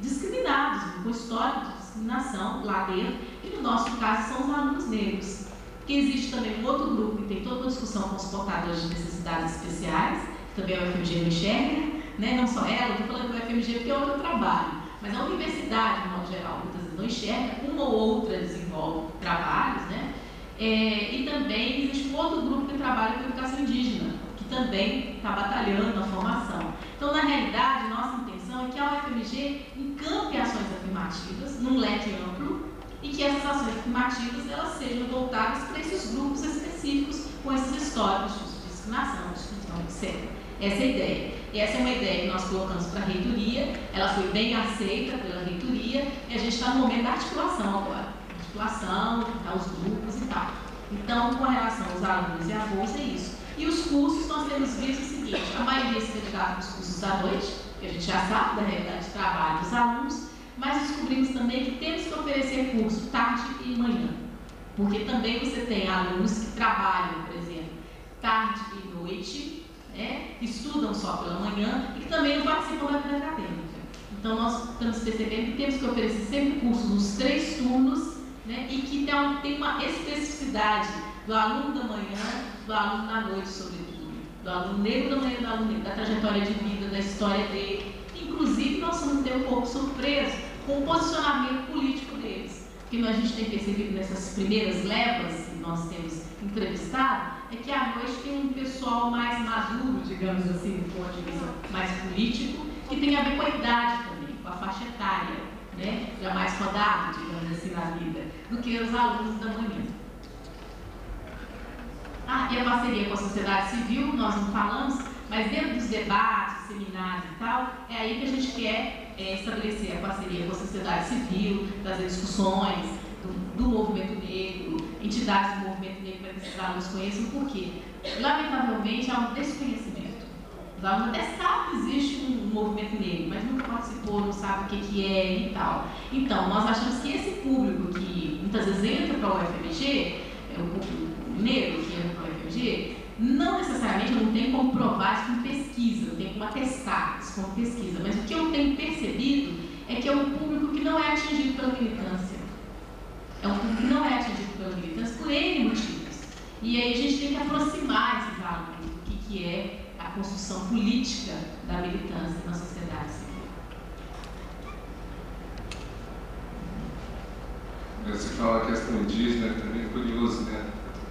[SPEAKER 3] discriminados, com histórico de discriminação lá dentro, que no nosso caso são os alunos negros. Porque existe também um outro grupo que tem toda uma discussão com os portadores de necessidades especiais, que também a UFMG não enxerga, né, não só ela, estou falando da UFMG porque é o que eu trabalho, mas a universidade, de modo geral, muitas vezes não enxerga, uma ou outra desenvolve trabalhos, né? E também existe um outro grupo que trabalha com educação indígena, que também está batalhando na formação. Então, na realidade, nossa intenção é que a UFMG encampe ações afirmativas num leque amplo e que essas ações afirmativas elas sejam voltadas para esses grupos específicos com esses históricos de discriminação, de exclusão, etc. Essa é a ideia. E essa é uma ideia que nós colocamos para a reitoria, ela foi bem aceita pela reitoria e a gente está no momento da articulação agora. Articulação, os grupos e tal. Então, com relação aos alunos e à bolsa, é isso. E os cursos, nós temos visto o seguinte: a maioria se candidata para os cursos da noite, que a gente já sabe da realidade de trabalho dos alunos, mas descobrimos também que temos que oferecer curso tarde e manhã. Porque também você tem alunos que trabalham, por exemplo, tarde e noite, que estudam só pela manhã e que também não participam da vida acadêmica. Então, nós estamos percebendo que temos que oferecer sempre cursos nos 3 turnos, né, e que tem uma especificidade do aluno da manhã, do aluno da noite, sobretudo, do aluno negro da manhã e do aluno negro, da trajetória de vida, da história dele. Inclusive, nós somos até um pouco surpresos com o posicionamento político deles. O que a gente tem percebido nessas primeiras levas que nós temos entrevistado é que à noite tem um pessoal mais maduro, digamos assim, do ponto de vista mais político, que tem a ver com a idade também, com a faixa etária, né, já mais rodado, digamos assim, na vida, do que os alunos da manhã. E a parceria com a sociedade civil, nós não falamos, mas dentro dos debates, seminários e tal, é aí que a gente quer estabelecer a parceria com a sociedade civil, trazer discussões do movimento negro, entidades do movimento negro para que esses alunos conheçam, porque, lamentavelmente, há um desconhecimento. Os alunos até sabem que existe um movimento negro, mas nunca participou, não sabe o que é e tal. Então, nós achamos que esse público que muitas vezes entra para o UFMG, o público negro que entra para o UFMG, não necessariamente não tem como provar isso com pesquisa, não tem como atestar isso com pesquisa, mas o que eu tenho percebido é que é um público que não é atingido pela militância. É um público que não é atingido pela militância por N motivos. E aí a gente tem que aproximar esses alunos do que é a construção política da militância na sociedade civil.
[SPEAKER 2] Você fala a questão indígena, que também é curioso, né?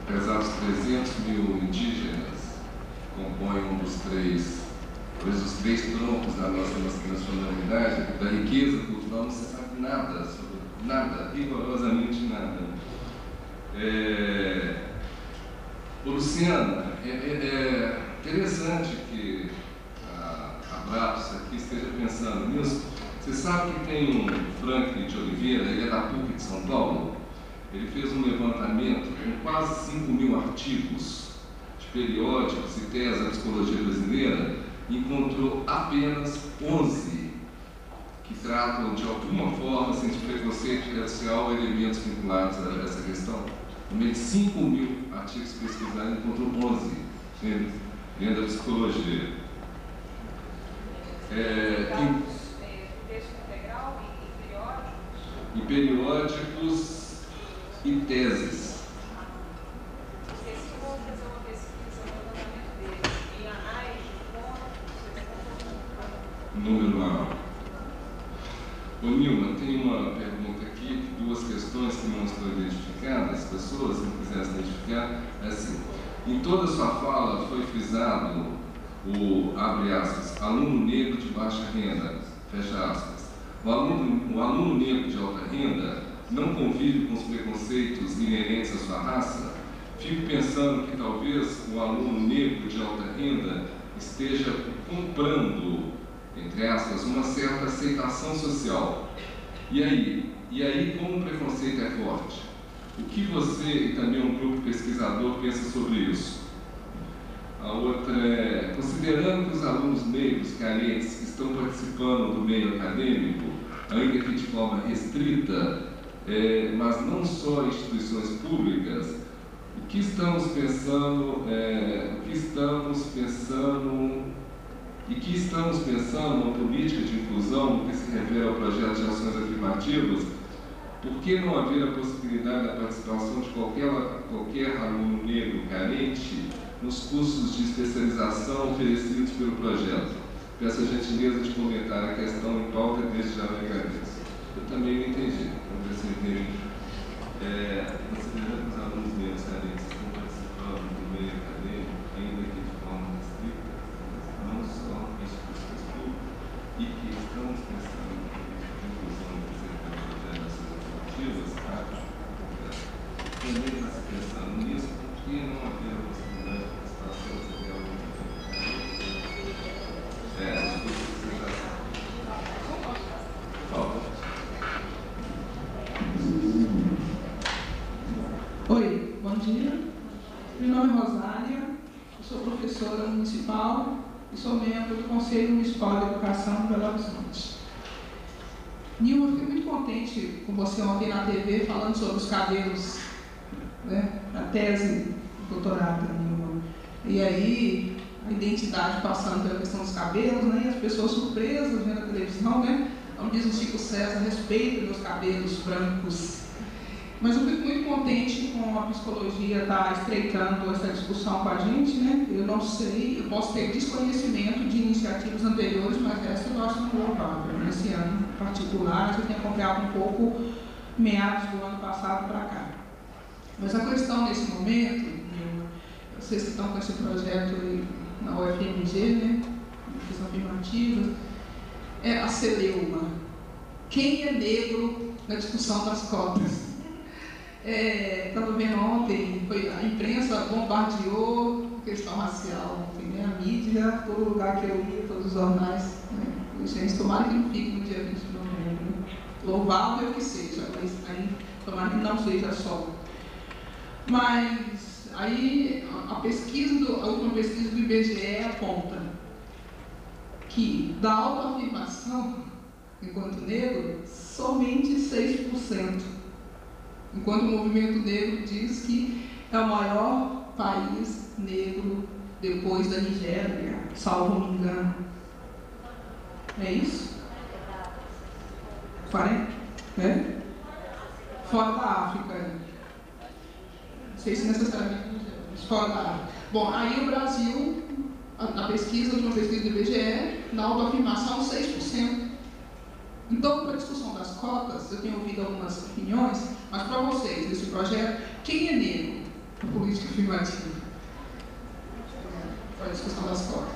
[SPEAKER 2] Apesar dos 300 mil indígenas que compõem talvez os três troncos da nossa nacionalidade, da riqueza cultural, não se sabe nada sobre nada, rigorosamente nada. Luciana, é interessante que a Brapos aqui esteja pensando nisso. Você sabe que tem um Franklin de Oliveira, ele é da PUC de São Paulo. Ele fez um levantamento com quase 5.000 artigos de periódicos e teses da psicologia brasileira e encontrou apenas 11 que tratam de alguma forma assim, de preconceito racial, elementos vinculados a essa questão. No meio de 5.000 artigos pesquisados, encontrou 11 dentro da psicologia.
[SPEAKER 5] Texto integral e periódicos?
[SPEAKER 2] E periódicos e teses.
[SPEAKER 5] Vocês vão fazer uma pesquisa no levantamento deles em anais de pontos?
[SPEAKER 2] Número maior. Ô Nilma, tem uma pergunta aqui, duas questões que não estão identificadas, pessoas que quisessem identificar, é assim, em toda a sua fala foi frisado o, abre aspas, aluno negro de baixa renda, fecha aspas. O aluno negro de alta renda não convive com os preconceitos inerentes à sua raça? Fico pensando que talvez o aluno negro de alta renda esteja comprando, entre aspas, uma certa aceitação social. E aí como o preconceito é forte? O que você e também um grupo pesquisador pensa sobre isso? A outra é, considerando que os alunos negros carentes que estão participando do meio acadêmico, ainda que de forma restrita, mas não só instituições públicas, o que estamos pensando uma política de inclusão no que se refere ao projeto de ações afirmativas, por que não haver a possibilidade da participação de qualquer aluno negro carente nos cursos de especialização oferecidos pelo projeto? Peço a gentileza de comentar a questão em pauta desde já me agradeço. Eu também não entendi, vamos ver se eu entendi. Considerando que os alunos negros carentes estão participando do meio acadêmico, ainda que de forma restrita, não só instituições públicas, e que estamos pensando em inclusão de gerações afirmativas, também está se pensando nisso, por que não haver a possibilidade de participação de alunos
[SPEAKER 6] Oi, bom dia. Meu nome é Rosália, eu sou professora municipal e sou membro do Conselho Municipal de Educação de Belo Horizonte. Nilma, eu fiquei muito contente com você ontem na TV falando sobre os cabelos, né? A tese de doutorado, Nilma. E aí, a identidade passando pela questão dos cabelos, né? E as pessoas surpresas vendo a televisão, né? Como diz o Chico César, respeito meus cabelos brancos. Mas eu fico muito contente com a psicologia estar estreitando essa discussão com a gente, né? Eu não sei, eu posso ter desconhecimento de iniciativas anteriores, mas essa eu acho muito louvável. Nesse ano em particular, eu tenho acompanhado um pouco meados do ano passado para cá. Mas a questão nesse momento, vocês que estão com esse projeto aí na UFMG, né? Pesquisa afirmativa, é a celeuma. Quem é negro na discussão das cotas? Estava vendo ontem, a imprensa bombardeou a questão racial, né? A mídia, todo lugar que eu li, todos os jornais, né? Gente, tomara que não fique no dia 20 de novembro, né? Louvável que seja, mas aí, tomara que não seja só. Mas aí a última pesquisa do IBGE aponta que da autoafirmação, enquanto negro, somente 6%. Enquanto o movimento negro diz que é o maior país negro depois da Nigéria, salvo me engano. É isso?
[SPEAKER 5] 40, né? Fora da África. Não sei se necessariamente, mas fora da África. Bom, aí o Brasil, na pesquisa, última pesquisa do IBGE, na autoafirmação, 6%. Então, para a discussão das cotas, eu tenho ouvido algumas opiniões, mas para vocês, desse projeto, quem é negro na política afirmativa? Para a discussão das cotas.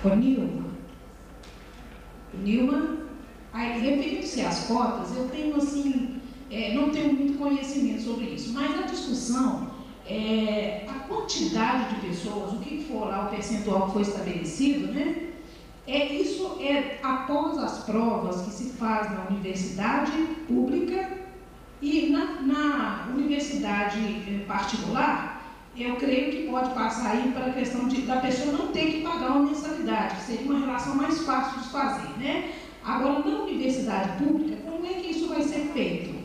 [SPEAKER 7] Ô, Nilma, aí, referindo-se às cotas, eu tenho, assim, não tenho muito conhecimento sobre isso, mas a discussão, a quantidade de pessoas, o que for lá, o percentual que foi estabelecido, né? Isso é após as provas que se faz na universidade pública e na universidade particular. Eu creio que pode passar aí para a questão da pessoa não ter que pagar uma mensalidade, que seria uma relação mais fácil de fazer, né? Agora, na universidade pública, como é que isso vai ser feito?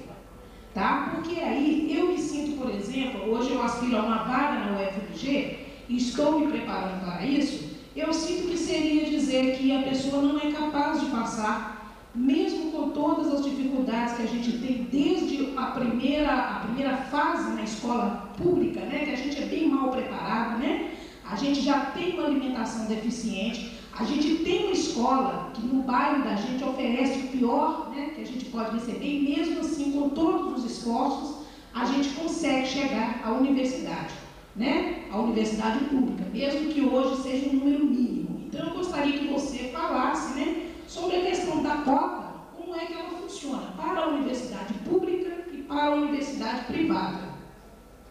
[SPEAKER 7] Tá? Porque aí eu me sinto, por exemplo, hoje eu aspiro a uma vaga na UFMG e estou me preparando para isso, eu sinto que seria dizer que a pessoa não é capaz de passar, mesmo com todas as dificuldades que a gente tem desde a primeira fase na escola pública, né, que a gente é bem mal preparado, né? A gente já tem uma alimentação deficiente, a gente tem uma escola que no bairro da gente oferece o pior, né, que a gente pode receber, e mesmo assim, com todos os esforços, a gente consegue chegar à universidade, né? A universidade pública, mesmo que hoje seja um número mínimo. Então, eu gostaria que você falasse, né, sobre a questão da cota, como é que ela funciona para a universidade pública e para a universidade privada.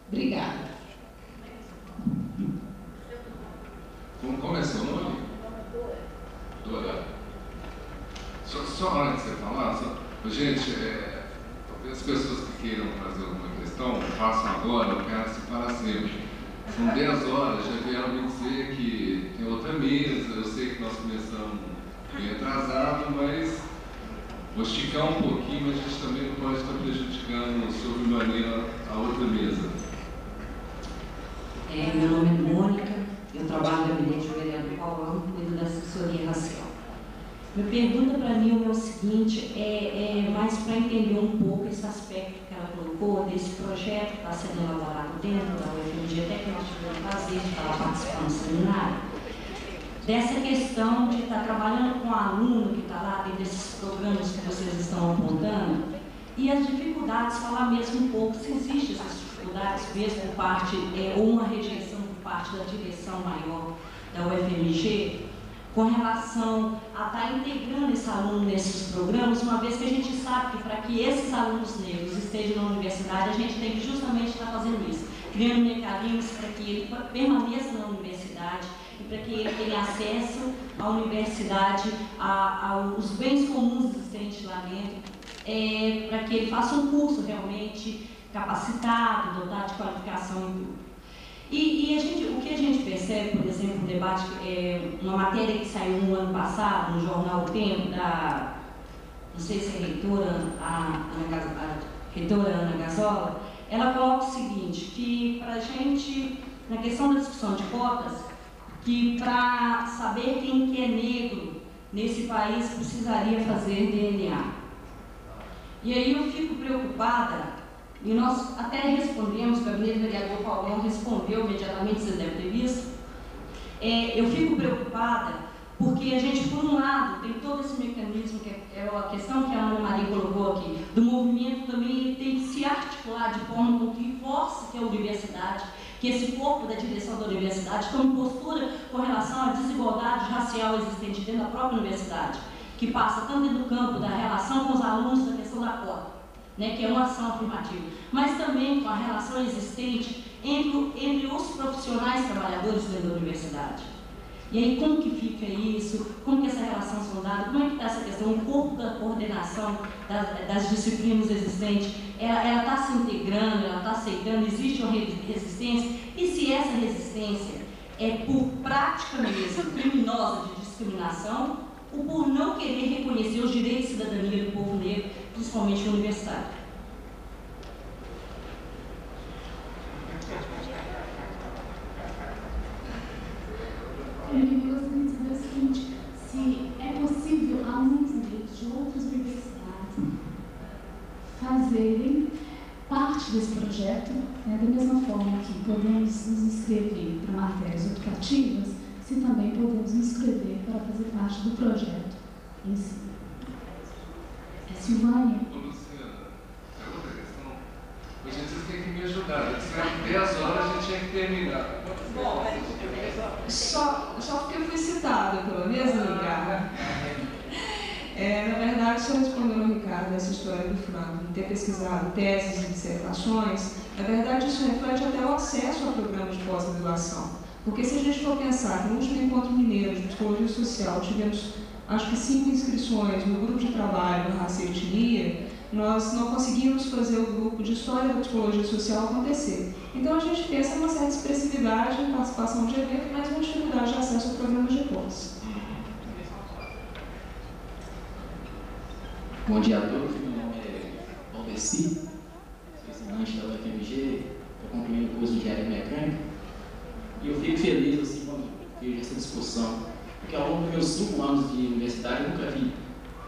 [SPEAKER 7] Obrigada.
[SPEAKER 2] Como é seu nome? Dora. Só antes de você falar, gente, talvez as pessoas que queiram fazer alguma questão, façam agora, eu quero se parar sempre. São 10 horas, já vieram me dizer que tem outra mesa, eu sei que nós começamos bem atrasado, mas vou esticar um pouquinho, mas a gente também não pode estar prejudicando sobremaneira a outra mesa.
[SPEAKER 8] Meu nome é Mônica, eu trabalho no gabinete do vereador Paulão, cuido da assessoria racial. Minha pergunta para mim é o seguinte, mais para entender um pouco esse aspecto que ela colocou, desse projeto que está sendo elaborado dentro da UFMG, até que eu tive o prazer de estar participando do seminário, dessa questão de estar trabalhando com o aluno que está lá dentro desses programas que vocês estão apontando, e as dificuldades, falar mesmo um pouco se existem essas dificuldades mesmo por parte, ou uma rejeição por parte da direção maior da UFMG, com relação a estar integrando esse aluno nesses programas, uma vez que a gente sabe que para que esses alunos negros estejam na universidade, a gente tem que justamente estar fazendo isso, criando mecanismos para que ele permaneça na universidade e para que ele tenha acesso à universidade, aos bens comuns existentes lá dentro, para que ele faça um curso realmente capacitado, dotado de qualificação e tudo. E o que a gente percebe, por exemplo, no debate, uma matéria que saiu no ano passado, no jornal O Tempo, não sei se é a reitora Ana Gazola, ela coloca o seguinte, que para a gente, na questão da discussão de cotas, que para saber quem que é negro nesse país precisaria fazer DNA. E aí eu fico preocupada. E nós até respondemos, o gabinete do vereador Paulão respondeu imediatamente, vocês devem ter visto. Eu fico preocupada porque a gente, por um lado, tem todo esse mecanismo, que é a questão que a Ana Maria colocou aqui, do movimento também, ele tem que se articular de forma com que force que a universidade, que esse corpo da direção da universidade tome postura com relação à desigualdade racial existente dentro da própria universidade, que passa tanto dentro do campo da relação com os alunos, da questão da cota, né, que é uma ação afirmativa, mas também com a relação existente entre os profissionais trabalhadores dentro da universidade. E aí, como que fica isso? Como que essa relação são dadas? Como é que está essa questão? O corpo da coordenação das disciplinas existentes, ela está se integrando, ela está aceitando, existe uma resistência? E se essa resistência é por prática mesmo criminosa de discriminação, ou por não querer reconhecer os direitos de cidadania do povo negro, principalmente no universitário?
[SPEAKER 9] Eu gostaria de desse projeto, da mesma forma que podemos nos inscrever para matérias educativas, se também podemos nos inscrever para fazer parte do projeto em si. Silvânia.
[SPEAKER 2] Ô, Luciana, é outra questão? Hoje vocês têm que me ajudar. Se 10 horas a gente tinha que terminar.
[SPEAKER 5] Só porque eu fui citada pela mesma Ricardo. Na verdade, só respondendo ao Ricardo essa história do Franco, de ter pesquisado teses e dissertações, na verdade isso reflete até o acesso a programas de pós-graduação. Porque se a gente for pensar que no último encontro mineiro de psicologia social tivemos, acho que 5 inscrições no grupo de trabalho Raça e Etnia, nós não conseguimos fazer o grupo de História da Psicologia Social acontecer. Então a gente pensa numa certa expressividade em participação de evento, mas uma dificuldade de acesso a programas de pós.
[SPEAKER 10] Bom dia a todos, meu nome é Valdeci, sou estudante da UFMG, estou concluindo o curso de Engenharia Mecânica e eu fico feliz assim, quando vejo essa discussão, porque ao longo dos meus 5 anos de universidade eu nunca vi.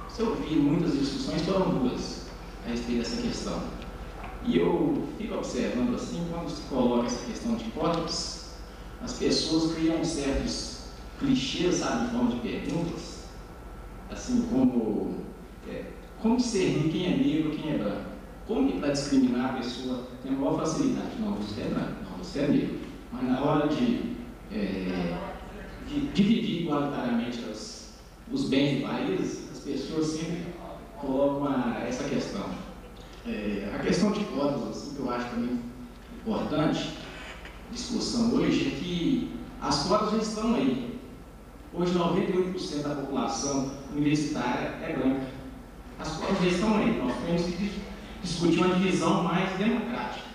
[SPEAKER 10] Se eu vi muitas discussões, foram 2 a respeito dessa questão. E eu fico observando assim, quando se coloca essa questão de cotas, as pessoas criam certos clichês, sabe, em forma de perguntas, assim como discernir quem é negro e quem é branco? Como que para discriminar a pessoa tem a maior facilidade? Não, você é branco, não, você é negro. Mas na hora de dividir igualitariamente os bens do país, as pessoas sempre colocam essa questão. A questão de cotas, assim, que eu acho também importante, discussão hoje, é que as cotas já estão aí. Hoje, 98% da população universitária é branca. As cotas já estão aí. Nós temos que discutir uma divisão mais democrática.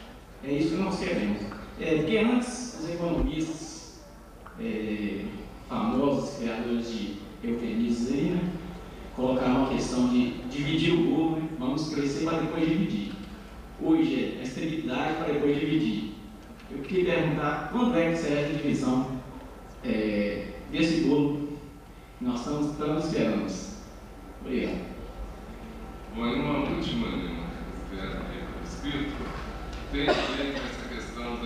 [SPEAKER 10] É isso que nós queremos. Porque antes, os economistas famosos, criadores de eufemismos aí, né, colocaram a questão de dividir o bolo, né? Vamos crescer para depois dividir. Hoje é esterilidade para depois dividir. Eu queria perguntar quando é que será a divisão desse bolo que nós estamos tanto esperando. Obrigado.
[SPEAKER 2] Bom, e uma última linha do espírito tem a ver com essa questão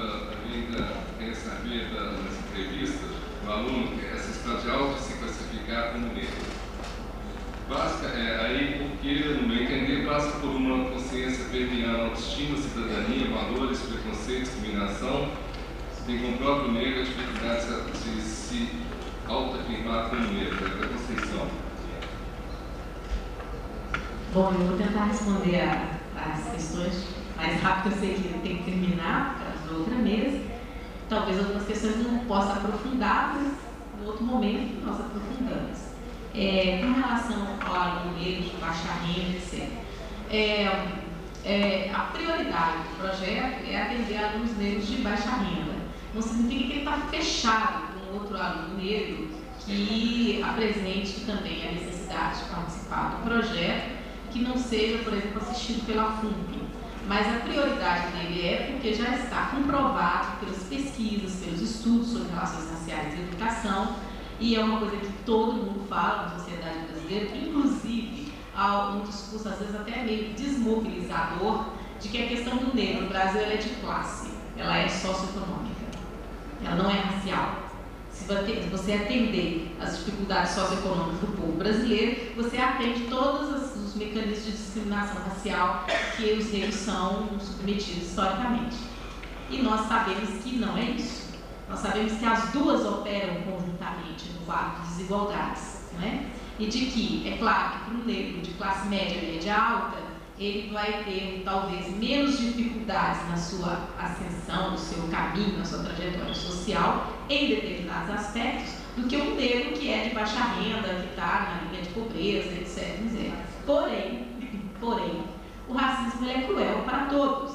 [SPEAKER 2] quem sabia das entrevistas, o aluno, essa história de auto-se classificar como negro. Aí, porque no meu entender passa por uma consciência permeando autoestima, cidadania, valores, preconceito, discriminação, tem como próprio negro a dificuldade de se auto-afirmar como negro, da Conceição.
[SPEAKER 3] Bom, eu vou tentar responder as questões mais rápido. Eu sei que tem que terminar, por causa da outra mesa. Talvez algumas questões não possa aprofundar, mas no outro momento nós aprofundamos. Com relação ao aluno negro de baixa renda, etc. A prioridade do projeto é atender alunos negros de baixa renda. Não significa que ele está fechado com outro aluno negro que apresente também a necessidade de participar do projeto, que não seja, por exemplo, assistido pela FUNP. Mas a prioridade dele é porque já está comprovado pelas pesquisas, pelos estudos sobre relações raciais e educação, e é uma coisa que todo mundo fala na sociedade brasileira, inclusive há um discurso, às vezes até meio desmobilizador, de que a questão do negro no Brasil ela é de classe, ela é socioeconômica, ela não é racial. Se você atender às dificuldades socioeconômicas do povo brasileiro, você atende todos os mecanismos de discriminação racial que os negros são submetidos historicamente. E nós sabemos que não é isso. Nós sabemos que as duas operam conjuntamente no quadro de desigualdades, né? E de que, é claro, que para um negro de classe média, média alta, ele vai ter talvez menos dificuldades na sua ascensão, no seu caminho, na sua trajetória social, em determinados aspectos, do que um negro que é de baixa renda, que está na linha de pobreza, etc. Porém, o racismo é cruel para todos.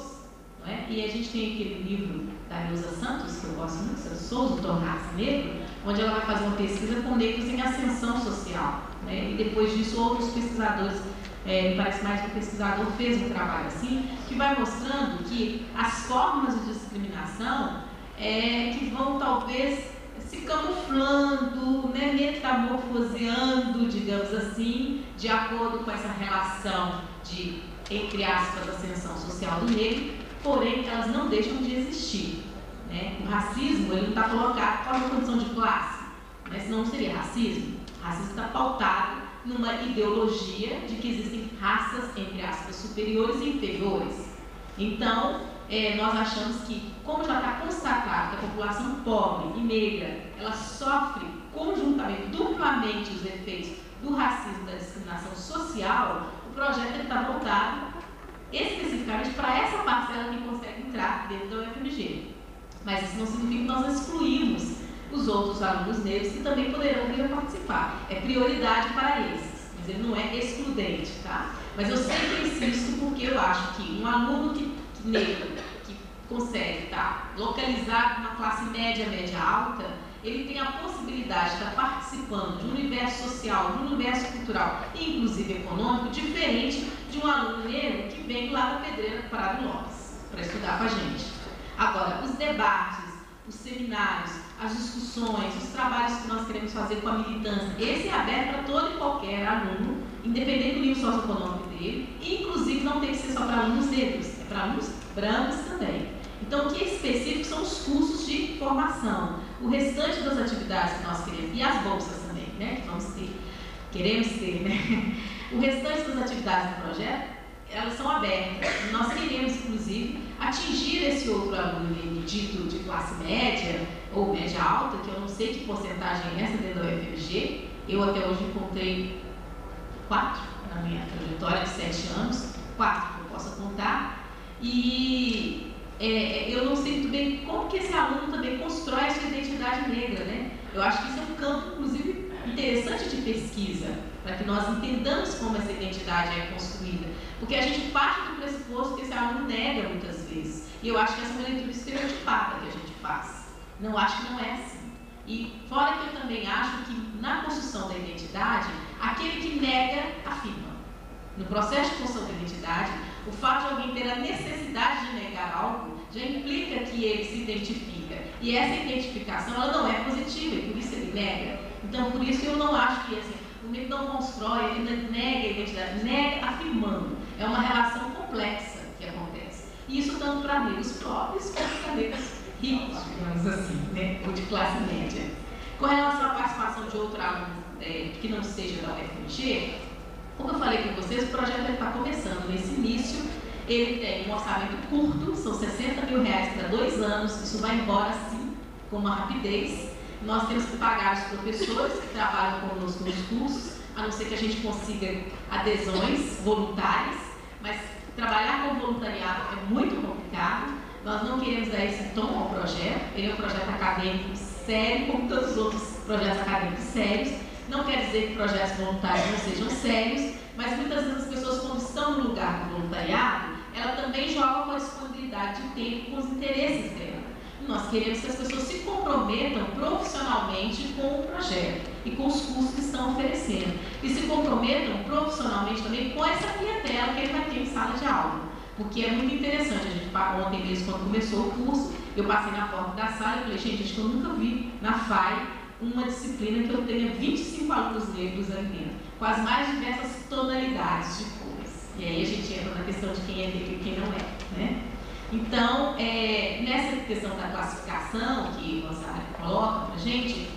[SPEAKER 3] Não é? E a gente tem aquele livro da Neuza Santos, que eu gosto muito, Souza, Tornar-se Negro, onde ela vai fazer uma pesquisa com negros em ascensão social. Né? E depois disso, outros pesquisadores, me parece mais que o pesquisador fez um trabalho assim, que vai mostrando que as formas de discriminação que vão talvez se camuflando, né, metamorfoseando, digamos assim, de acordo com essa relação de, entre aspas, ascensão social do negro porém elas não deixam de existir, né? O racismo, ele não está colocado como uma condição de classe, né? Senão não seria racismo. O racismo está pautado numa ideologia de que existem raças, entre aspas, superiores e inferiores. Então, nós achamos que, como já está constatado que a população pobre e negra, ela sofre conjuntamente, duplamente os efeitos do racismo, da discriminação social, o projeto está voltado especificamente para essa parcela que consegue entrar dentro da UFMG. Mas isso não significa que nós excluímos os outros alunos negros que também poderão vir a participar. É prioridade para esses, mas ele não é excludente, tá? Mas eu sempre insisto porque eu acho que um aluno negro que consegue estar localizado numa classe média, média alta, ele tem a possibilidade de estar participando de um universo social, de um universo cultural e inclusive econômico diferente de um aluno negro que vem lá da Pedreira do Prado Lopes para estudar com a gente. Agora, os debates, os seminários, as discussões, os trabalhos que nós queremos fazer com a militância, esse é aberto para todo e qualquer aluno, independente do nível socioeconômico dele, e inclusive não tem que ser só para alunos negros, é para alunos brancos também. Então, o que é específico são os cursos de formação, o restante das atividades que nós queremos, e as bolsas também, né, que vamos ter, queremos ter, né? O restante das atividades do projeto, elas são abertas. Nós queremos, inclusive, atingir esse outro aluno dito de classe média ou média alta, que eu não sei que porcentagem é essa dentro da UFMG. Eu até hoje encontrei 4 na minha trajetória de 7 anos, 4 que eu posso contar. E eu não sei muito bem como que esse aluno também constrói a sua identidade negra, né? Eu acho que isso é um campo, inclusive, interessante de pesquisa, para que nós entendamos como essa identidade é construída. Porque a gente parte do pressuposto que esse aluno nega muitas vezes. E eu acho que essa é uma leitura estereotipada que a gente faz. Não acho que não é assim. E fora que eu também acho que na construção da identidade, aquele que nega afirma. No processo de construção da identidade, o fato de alguém ter a necessidade de negar algo já implica que ele se identifica. E essa identificação ela não é positiva e por isso ele nega. Então, por isso eu não acho que assim, o negro não constrói, ele nega a identidade, nega afirmando. É uma relação complexa que acontece. E isso tanto para negros pobres quanto para negros ricos, digamos assim, né? Ou de classe média. Com relação à participação de outro aluno que não seja da UFMG, como eu falei com vocês, o projeto está começando nesse início. Ele tem um orçamento curto, são R$60 mil para 2 anos, isso vai embora sim, com uma rapidez. Nós temos que pagar os professores que trabalham conosco nos cursos, a não ser que a gente consiga adesões voluntárias, mas trabalhar com voluntariado é muito complicado. Nós não queremos dar esse tom ao projeto, ele é um projeto acadêmico sério, como todos os outros projetos acadêmicos sérios. Não quer dizer que projetos voluntários não sejam sérios, mas muitas vezes as pessoas, quando estão no lugar do voluntariado, ela também joga com a disponibilidade de tempo, com os interesses dela. Nós queremos que as pessoas se comprometam profissionalmente com o projeto e com os cursos que estão oferecendo. E se comprometam profissionalmente também com essa clientela que ele vai ter em sala de aula. Porque é muito interessante. A gente, ontem mesmo, quando começou o curso, eu passei na porta da sala e falei, gente, acho que eu nunca vi na FAI uma disciplina que eu tenha 25 alunos negros ali dentro, com as mais diversas tonalidades de cores. E aí a gente entra na questão de quem é negro e quem não é, né? Então, nessa questão da classificação que o Rosário coloca para a gente,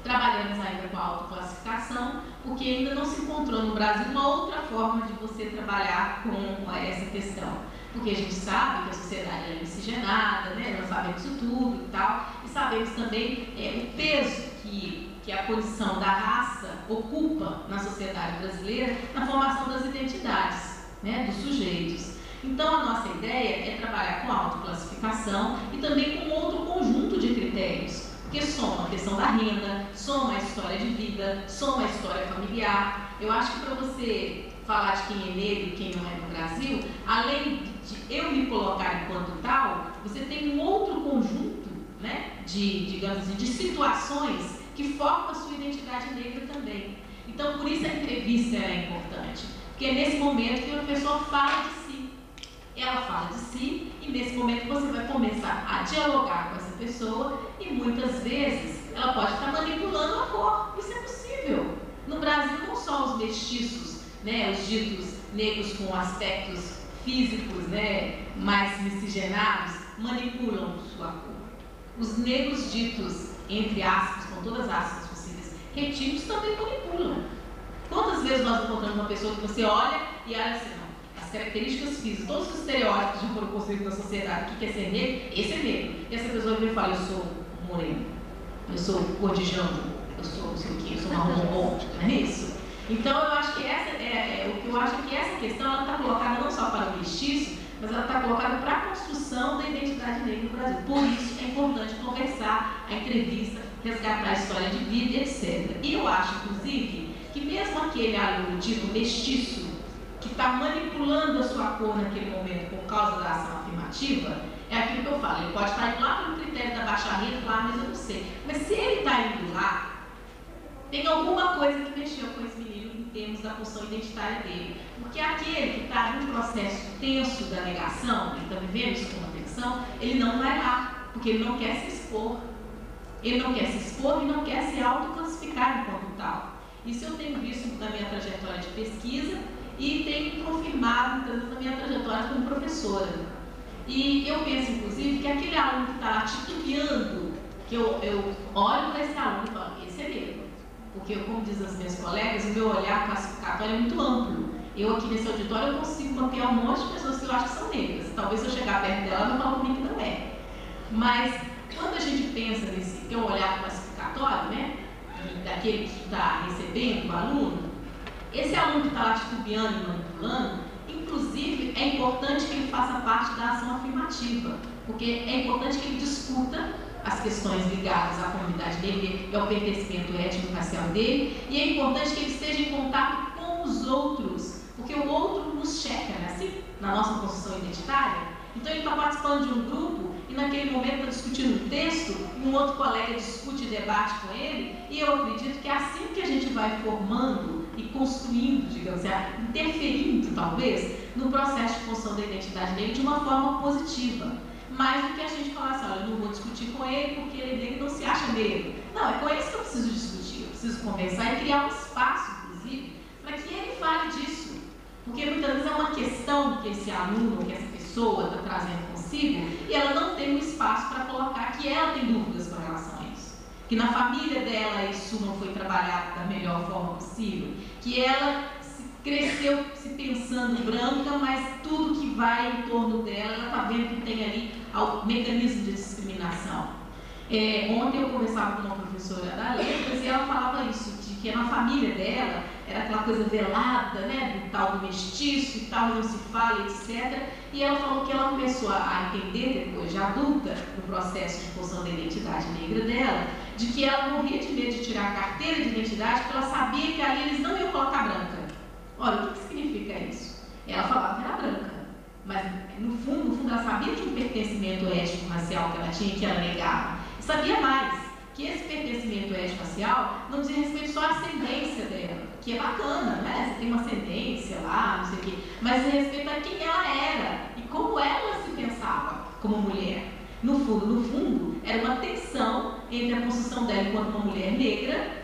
[SPEAKER 3] trabalhamos ainda com a autoclassificação, porque ainda não se encontrou no Brasil uma outra forma de você trabalhar com essa questão. Porque a gente sabe que a sociedade é miscigenada, né? Nós sabemos isso tudo e tal, e sabemos também o peso que a condição da raça ocupa na sociedade brasileira na formação das identidades, né? Dos sujeitos. Então, a nossa ideia é trabalhar com a autoclassificação e também com outro conjunto de critérios, porque soma a questão da renda, soma a história de vida, soma a história familiar. Eu acho que para você falar de quem é negro e quem não é no Brasil, além de eu me colocar enquanto tal, você tem um outro conjunto, né, digamos assim, de situações que formam a sua identidade negra também. Então, por isso a entrevista é importante, porque é nesse momento que a pessoa fala de si. Ela fala de si e nesse momento você vai começar a dialogar com essa pessoa e muitas vezes ela pode estar manipulando a cor. Isso é possível. No Brasil, não só os mestiços, né, os ditos negros com aspectos físicos, né, mais miscigenados manipulam sua cor. Os negros ditos, entre aspas, com todas as aspas possíveis, retíficos também manipulam. Quantas vezes nós encontramos uma pessoa que você olha e olha assim, não, as características físicas, todos os estereótipos que já foram construídos na sociedade, o que quer ser negro, esse é negro. E essa pessoa vem e fala, eu sou moreno, eu sou cor de jambo, eu sou não sei o quê, eu sou marrom, não é isso? Então eu acho que essa questão está colocada não só para o mestiço, mas ela está colocada para a construção da identidade negra no Brasil. Por isso é importante conversar, a entrevista, resgatar a história de vida, etc. E eu acho, inclusive, que mesmo aquele aluno dito mestiço, que está manipulando a sua cor naquele momento por causa da ação afirmativa, é aquilo que eu falo, ele pode estar indo lá pelo critério da baixa renda e falar, mas eu não sei. Mas se ele está indo lá, tem alguma coisa que mexeu com esse menino em termos da função identitária dele. Porque aquele que está num processo tenso da negação, ele está vivendo isso como uma tensão, ele não vai lá, porque ele não quer se expor. Ele não quer se expor e não quer se autoclassificar enquanto tal. Isso eu tenho visto na minha trajetória de pesquisa e tenho confirmado muitas vezes na minha trajetória como professora. E eu penso, inclusive, que aquele aluno que está lá titubeando, que eu olho para esse aluno e falo, esse é negro. Porque, como dizem as minhas colegas, o meu olhar classificatório é muito amplo. Eu aqui nesse auditório eu consigo mapear um monte de pessoas que eu acho que são negras. Talvez se eu chegar perto dela, ela vai falar comigo que não é. Mas, quando a gente pensa nesse ter um olhar classificatório, né, daquele que está recebendo o aluno, esse aluno que está lá titubeando e manipulando, inclusive, é importante que ele faça parte da ação afirmativa, porque é importante que ele discuta as questões ligadas à comunidade dele, ao pertencimento étnico-racial dele, e é importante que ele esteja em contato com os outros, porque o outro nos checa, né, assim, na nossa construção identitária. Então ele está participando de um grupo e naquele momento está discutindo um texto e um outro colega discute e debate com ele, e eu acredito que é assim que a gente vai formando e construindo, digamos assim, interferindo talvez no processo de construção da identidade dele de uma forma positiva. Mais do que a gente falar assim, olha, eu não vou discutir com ele porque ele negro não se acha negro. Não, é com ele que eu preciso discutir, eu preciso conversar e criar um espaço, inclusive, para que ele fale disso. Porque muitas vezes é uma questão que esse aluno, que essa pessoa está trazendo consigo, e ela não tem um espaço para colocar que ela tem dúvidas com relação a isso. Que na família dela isso não foi trabalhado da melhor forma possível. Que ela cresceu se pensando branca, mas tudo que vai em torno dela, ela está vendo que tem ali o mecanismo de discriminação. Ontem eu conversava com uma professora da Letras e ela falava isso, de que na família dela era aquela coisa velada, né, do tal do mestiço e tal, não se fala, etc. E ela falou que ela começou a entender, depois de adulta, no processo de construção da identidade negra dela, de que ela morria de medo de tirar a carteira de identidade porque ela sabia que ali eles não iam colocar branca. Olha, o que significa isso? Ela falava que era branca, mas no fundo ela sabia de um pertencimento étnico-racial que ela tinha e que ela negava. E sabia mais, que esse pertencimento étnico-racial não dizia respeito só à ascendência dela, que é bacana, né? Você tem uma ascendência lá, não sei o quê, mas diz respeito a quem ela era e como ela se pensava como mulher. No fundo, era uma tensão entre a construção dela enquanto uma mulher negra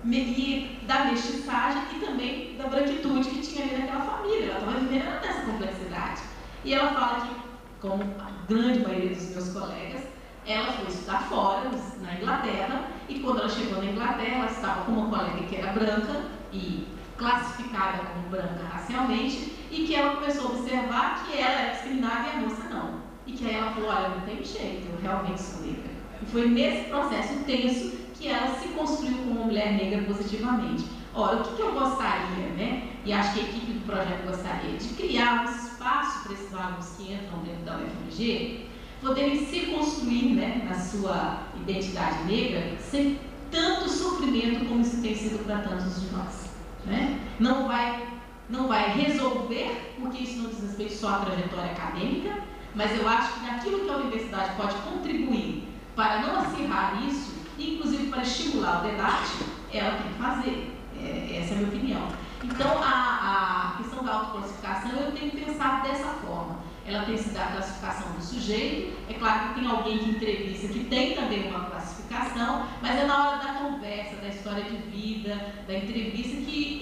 [SPEAKER 3] e da mestiçagem e também da branquitude que tinha ali naquela família. Ela estava vivendo nessa complexidade. E ela fala que, como a grande maioria dos meus colegas, ela foi estudar fora, na Inglaterra, e quando ela chegou na Inglaterra, ela estava com uma colega que era branca e classificada como branca racialmente, e que ela começou a observar que ela era discriminada e a moça não. E que aí ela falou, olha, não tem jeito, eu realmente sou negra. E foi nesse processo tenso que ela se construiu como uma mulher negra positivamente. Ora, o que eu gostaria, né? E acho que a equipe do projeto gostaria de criar um espaço para esses alunos que entram dentro da UFMG poderem se construir, né, na sua identidade negra sem tanto sofrimento como isso tem sido para tantos de nós, né? Não vai resolver, porque isso não diz respeito só à trajetória acadêmica, mas eu acho que naquilo que a universidade pode contribuir para não acirrar isso, inclusive para estimular o debate, ela tem que fazer. Essa é a minha opinião. Então, a questão da autoclassificação, eu tenho pensado dessa forma. Ela tem se dado a classificação do sujeito. É claro que tem alguém que entrevista que tem também uma classificação, mas é na hora da conversa, da história de vida, da entrevista, que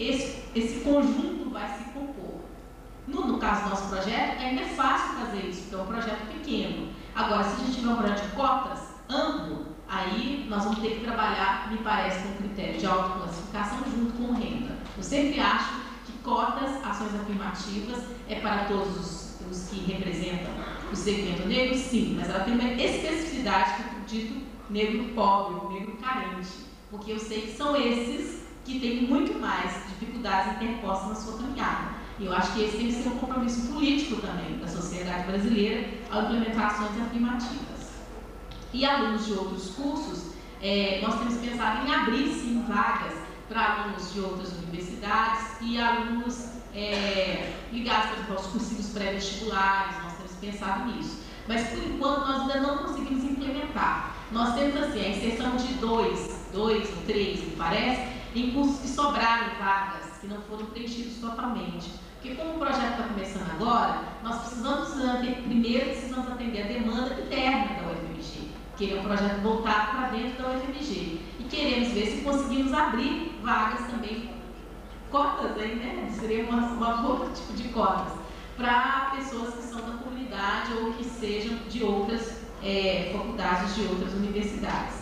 [SPEAKER 3] esse conjunto vai se compor. No caso do nosso projeto, ainda é fácil fazer isso, porque é um projeto pequeno. Agora, se a gente tiver um projeto de cotas amplo, aí nós vamos ter que trabalhar, me parece, com critério de autoclassificação junto com renda. Eu sempre acho que cotas, ações afirmativas, é para todos os que representam o segmento negro, sim, mas ela tem uma especificidade que o dito negro pobre, o negro carente, porque eu sei que são esses que têm muito mais dificuldades interpostas na sua caminhada. E eu acho que esse tem que ser um compromisso político também da sociedade brasileira ao implementar ações afirmativas. E alunos de outros cursos, nós temos pensado em abrir, sim, vagas para alunos de outras universidades e alunos ligados, por exemplo, aos cursivos pré-vestibulares, nós temos pensado nisso. Mas, por enquanto, nós ainda não conseguimos implementar. Nós temos, assim, a inserção de dois ou três, me parece, em cursos que sobraram vagas, que não foram preenchidos totalmente. Porque como o projeto está começando agora, nós precisamos atender a demanda interna da UFMG, que ele é um projeto voltado para dentro da UFMG. E queremos ver se conseguimos abrir vagas também, cotas aí, né? Seria uma outro tipo de cotas, para pessoas que são da comunidade ou que sejam de outras faculdades, de outras universidades.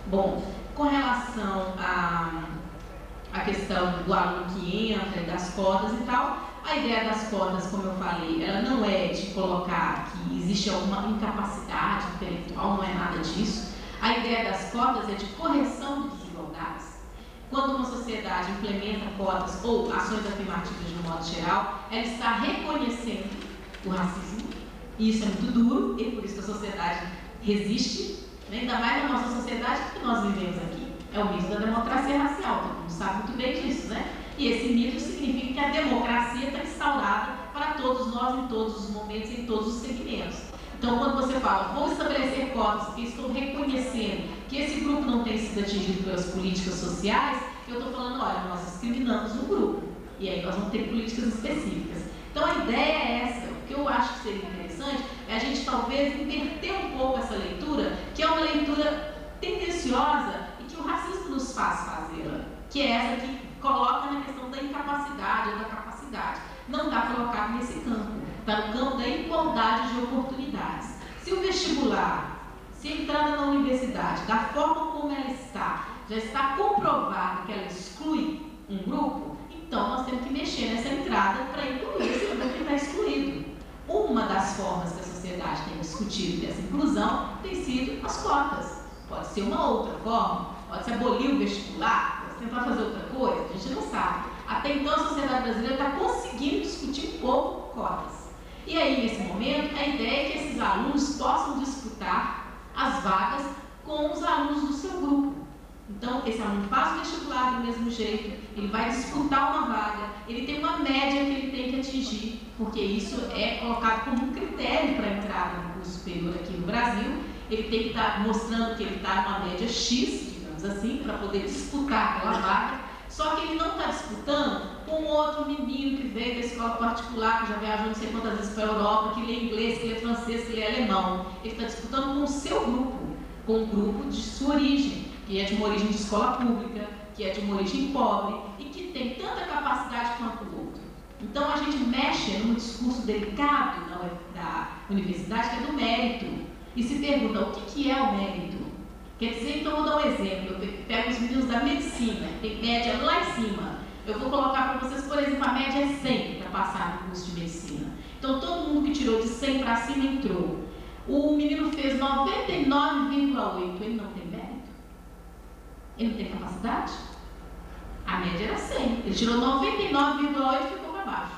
[SPEAKER 3] Bom, com relação à questão do aluno que entra e das cotas e tal, a ideia das cotas, como eu falei, ela não é de colocar que existe alguma incapacidade intelectual, não é nada disso. A ideia das cotas é de correção de desigualdades. Quando uma sociedade implementa cotas ou ações afirmativas de um modo geral, ela está reconhecendo o racismo, e isso é muito duro, e por isso que a sociedade resiste, né? Ainda mais na nossa sociedade que nós vivemos aqui. É o mito da democracia racial, todo mundo sabe muito bem disso, né? E esse mito significa que a democracia está instaurada para todos nós, em todos os momentos, em todos os segmentos. Então, quando você fala, vou estabelecer cotas, porque estou reconhecendo que esse grupo não tem sido atingido pelas políticas sociais, eu estou falando, olha, nós discriminamos o grupo. E aí nós vamos ter políticas específicas. Então, a ideia é essa. O que eu acho que seria interessante é a gente, talvez, inverter um pouco essa leitura, que é uma leitura tendenciosa e que o racismo nos faz fazê-la, que é essa que coloca na questão da incapacidade ou da capacidade. Não está colocado nesse campo, está no campo da igualdade de oportunidades. Se o vestibular, se a entrada na universidade, da forma como ela está, já está comprovado que ela exclui um grupo, então nós temos que mexer nessa entrada para incluir esse grupo que está excluído. Uma das formas que a sociedade tem discutido dessa inclusão tem sido as cotas. Pode ser uma outra forma, pode ser abolir o vestibular, tentar fazer outra coisa, a gente não sabe. Até então a sociedade brasileira está conseguindo discutir um pouco cotas. E aí, nesse momento, a ideia é que esses alunos possam disputar as vagas com os alunos do seu grupo. Então, esse aluno faz o vestibular do mesmo jeito, ele vai disputar uma vaga, ele tem uma média que ele tem que atingir, porque isso é colocado como um critério para a entrada no curso superior aqui no Brasil. Ele tem que estar mostrando que ele está numa média X, assim, para poder disputar aquela vaga, só que ele não está disputando com outro menino que veio da escola particular, que já viajou não sei quantas vezes para a Europa, que lê inglês, que lê francês, que lê alemão. Ele está disputando com o seu grupo, com o grupo de sua origem, que é de uma origem de escola pública, que é de uma origem pobre e que tem tanta capacidade quanto o outro. Então a gente mexe num discurso delicado da universidade, que é do mérito, e se pergunta o que é o mérito. Quer dizer, então, eu vou dar um exemplo. Eu pego os meninos da medicina, tem média lá em cima. Eu vou colocar para vocês, por exemplo, a média é 100 para passar no curso de medicina. Então, todo mundo que tirou de 100 para cima entrou. O menino fez 99,8. Ele não tem mérito? Ele não tem capacidade? A média era 100. Ele tirou 99,8 e ficou para baixo.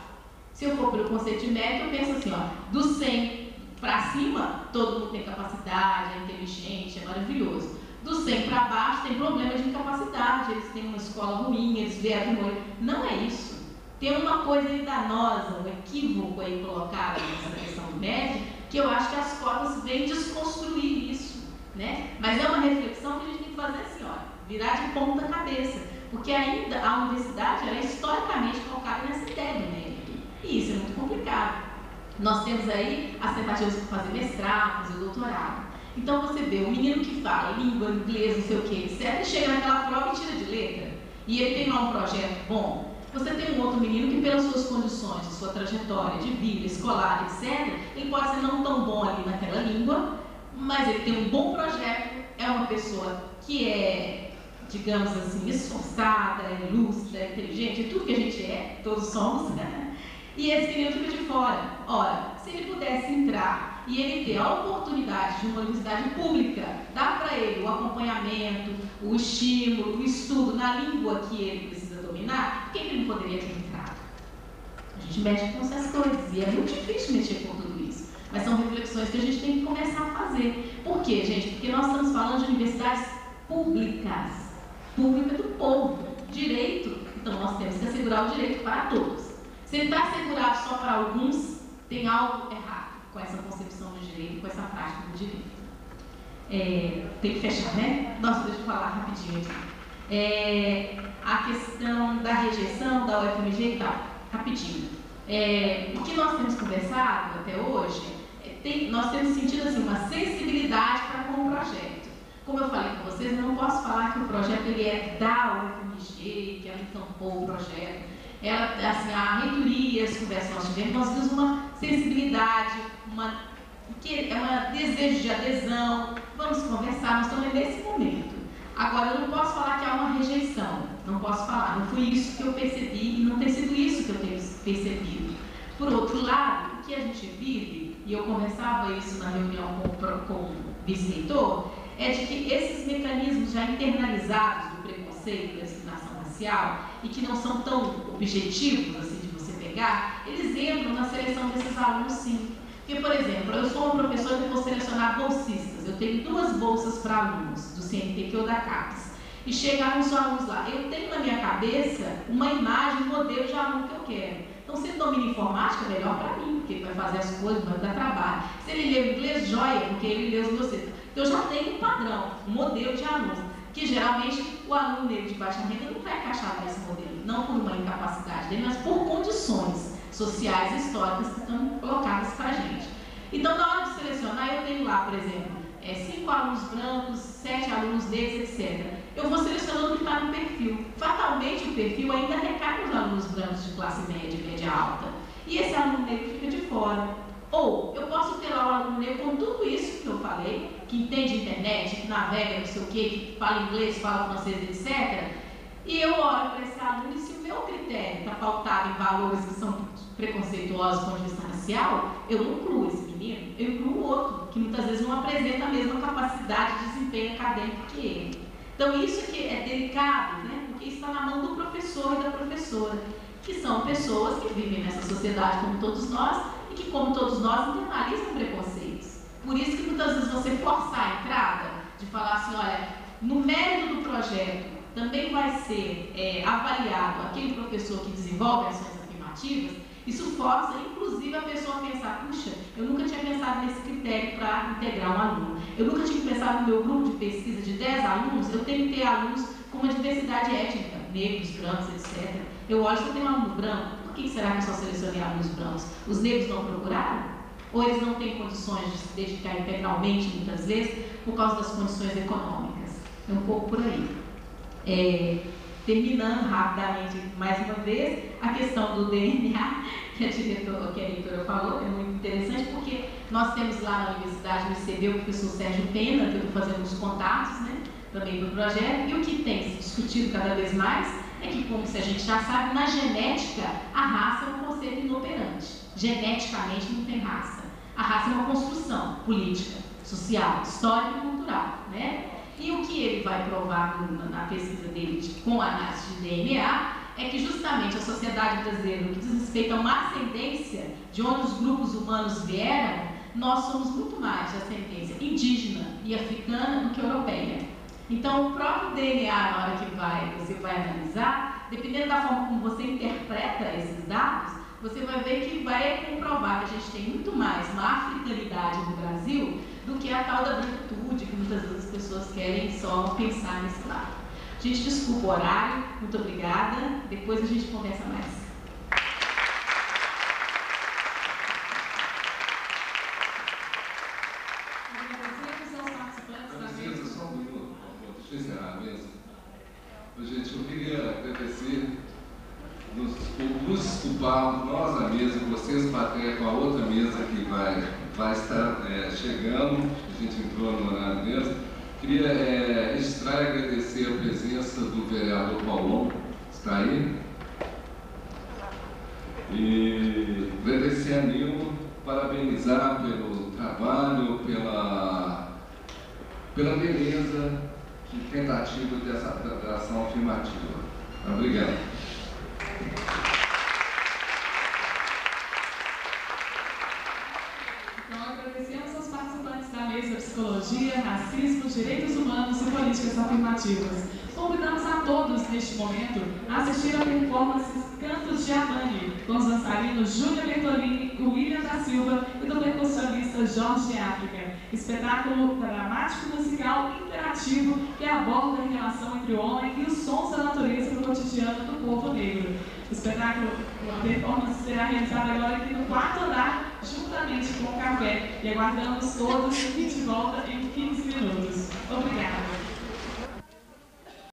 [SPEAKER 3] Se eu for pelo conceito de mérito, eu penso assim, ó, do 100 para cima, todo mundo tem capacidade, é inteligente, é maravilhoso. Do 100 para baixo tem problema de incapacidade, eles têm uma escola ruim, eles vieram de morrer. Não é isso. Tem uma coisa aí danosa, um equívoco aí colocado nessa questão do médio, que eu acho que as cotas vêm desconstruir isso, né? Mas é uma reflexão que a gente tem que fazer assim, ó, virar de ponta cabeça, porque ainda a universidade ela é historicamente colocada nessa ideia do mérito, e isso é muito complicado. Nós temos aí as tentativas de fazer mestrado, fazer doutorado. Então você vê o menino que fala língua, inglês, não sei o que, etc., ele chega naquela prova e tira de letra. E ele tem lá um projeto bom. Você tem um outro menino que, pelas suas condições, sua trajetória de vida, escolar, etc., ele pode ser não tão bom ali naquela língua, mas ele tem um bom projeto, é uma pessoa que é, digamos assim, esforçada, é lúcida, é inteligente, é tudo que a gente é, todos somos, né? E esse menino fica de fora. Ora, se ele pudesse entrar e ele ter a oportunidade de uma universidade pública, dar para ele o acompanhamento, o estímulo, o estudo na língua que ele precisa dominar, por que ele não poderia ter entrado? A gente mexe com essas coisas e é muito difícil mexer com tudo isso. Mas são reflexões que a gente tem que começar a fazer. Por quê, gente? Porque nós estamos falando de universidades públicas. Pública do povo. Direito. Então nós temos que assegurar o direito para todos. Se ele está assegurado só para alguns, tem algo errado com essa concepção de direito, com essa prática do direito. Tem que fechar, né? Nossa, deixa eu falar rapidinho aqui. A questão da rejeição da UFMG e tal. Rapidinho. O que nós temos conversado até hoje, nós temos sentido assim, uma sensibilidade para com o projeto. Como eu falei com vocês, eu não posso falar que o projeto ele é da UFMG, que ela encampou o projeto. Ela, assim, a reitoria, as conversas que nós tivemos, nós vimos uma sensibilidade, um desejo de adesão. Vamos conversar, nós estamos nesse momento. Agora, eu não posso falar que há uma rejeição, não posso falar, não foi isso que eu percebi e não tem sido isso que eu tenho percebido. Por outro lado, o que a gente vive, e eu conversava isso na reunião com o vice-reitor, é de que esses mecanismos já internalizados do preconceito, da discriminação racial, e que não são tão objetivos assim de você pegar, eles entram na seleção desses alunos sim. Porque, por exemplo, eu sou uma professora que vou selecionar bolsistas, eu tenho 2 bolsas para alunos do CNPq ou da CAPES, e chegaram os alunos lá, eu tenho na minha cabeça uma imagem, um modelo de aluno que eu quero. Então, se ele domina informática, é melhor para mim, porque ele vai fazer as coisas, vai dar trabalho. Se ele lê o inglês, joia, porque ele lê os meus textos. Então, eu já tenho um padrão, um modelo de aluno, que geralmente o aluno negro de baixa renda não vai encaixar nesse modelo, não por uma incapacidade dele, mas por condições sociais e históricas que estão colocadas para a gente. Então, na hora de selecionar, eu tenho lá, por exemplo, 5 alunos brancos, 7 alunos negros, etc. Eu vou selecionando o que está no perfil. Fatalmente, o perfil ainda recai nos alunos brancos de classe média e média alta. E esse aluno negro fica de fora. Ou eu posso ter lá o aluno negro com tudo isso que eu falei, que entende internet, que navega, não sei o quê, que fala inglês, fala francês, etc. E eu olho para esse aluno e se o meu critério está pautado em valores que são preconceituosos do ponto de vista racial, eu não incluo esse menino, eu incluo outro, que muitas vezes não apresenta a mesma capacidade de desempenho acadêmico que ele. Então isso aqui é delicado, né? Porque está na mão do professor e da professora, que são pessoas que vivem nessa sociedade como todos nós e que, como todos nós, internalizam preconceitos. Por isso que muitas vezes você forçar a entrada, de falar assim, olha, no mérito do projeto também vai ser avaliado aquele professor que desenvolve ações afirmativas, isso força, inclusive, a pessoa a pensar, puxa, eu nunca tinha pensado nesse critério para integrar um aluno. Eu nunca tinha pensado no meu grupo de pesquisa de 10 alunos, eu tenho que ter alunos com uma diversidade étnica, negros, brancos, etc. Eu olho, se eu tenho um aluno branco, por que será que eu só selecionei alunos brancos? Os negros não procuraram? Ou eles não têm condições de se dedicar integralmente, muitas vezes, por causa das condições econômicas? É um pouco por aí. Terminando rapidamente, mais uma vez, a questão do DNA, que a reitora falou, é muito interessante, porque nós temos lá na universidade, no ICB, o professor Sérgio Pena, que eu estou fazendo os contatos, né, também do projeto, e o que tem se discutido cada vez mais é que, como se a gente já sabe, na genética, a raça é um conceito inoperante. Geneticamente não tem raça. A raça é uma construção política, social, histórica e cultural, né? E o que ele vai provar na pesquisa dele com a análise de DNA é que justamente a sociedade brasileira, no que diz respeito a uma ascendência de onde os grupos humanos vieram, nós somos muito mais de ascendência indígena e africana do que europeia. Então, o próprio DNA, na hora que você vai analisar, dependendo da forma como você interpreta esses dados, você vai ver que vai comprovar que a gente tem muito mais uma africanidade no Brasil do que a tal da branquitude, que muitas vezes as pessoas querem só pensar nesse lado. Gente, desculpa o horário, muito obrigada. Depois a gente conversa mais.
[SPEAKER 2] Só um minuto, deixa eu encerrar mesmo. Gente, eu queria agradecer nos desculparmos, nós na mesa, vocês plateia com a outra mesa que vai estar chegando, a gente entrou no horário mesmo. Queria registrar e agradecer a presença do vereador Paulão, que está aí, e agradecer a Nilma, parabenizar pelo trabalho, pela beleza de tentativa dessa ação afirmativa. Obrigado.
[SPEAKER 1] Então, agradecemos aos participantes da mesa Psicologia, Racismo, Direitos Humanos e Políticas Afirmativas. Convidamos a todos, neste momento, a assistir a performance Cantos de Amani, com os dançarinos Júlia Bertolini, William da Silva e do percussionista Jorge África. Espetáculo dramático musical interativo que aborda a relação entre o homem e os sons da natureza no cotidiano do povo negro. O espetáculo, a performance será realizada agora aqui no 4º andar, juntamente com o café. E aguardamos todos de volta em 15 minutos. Obrigada.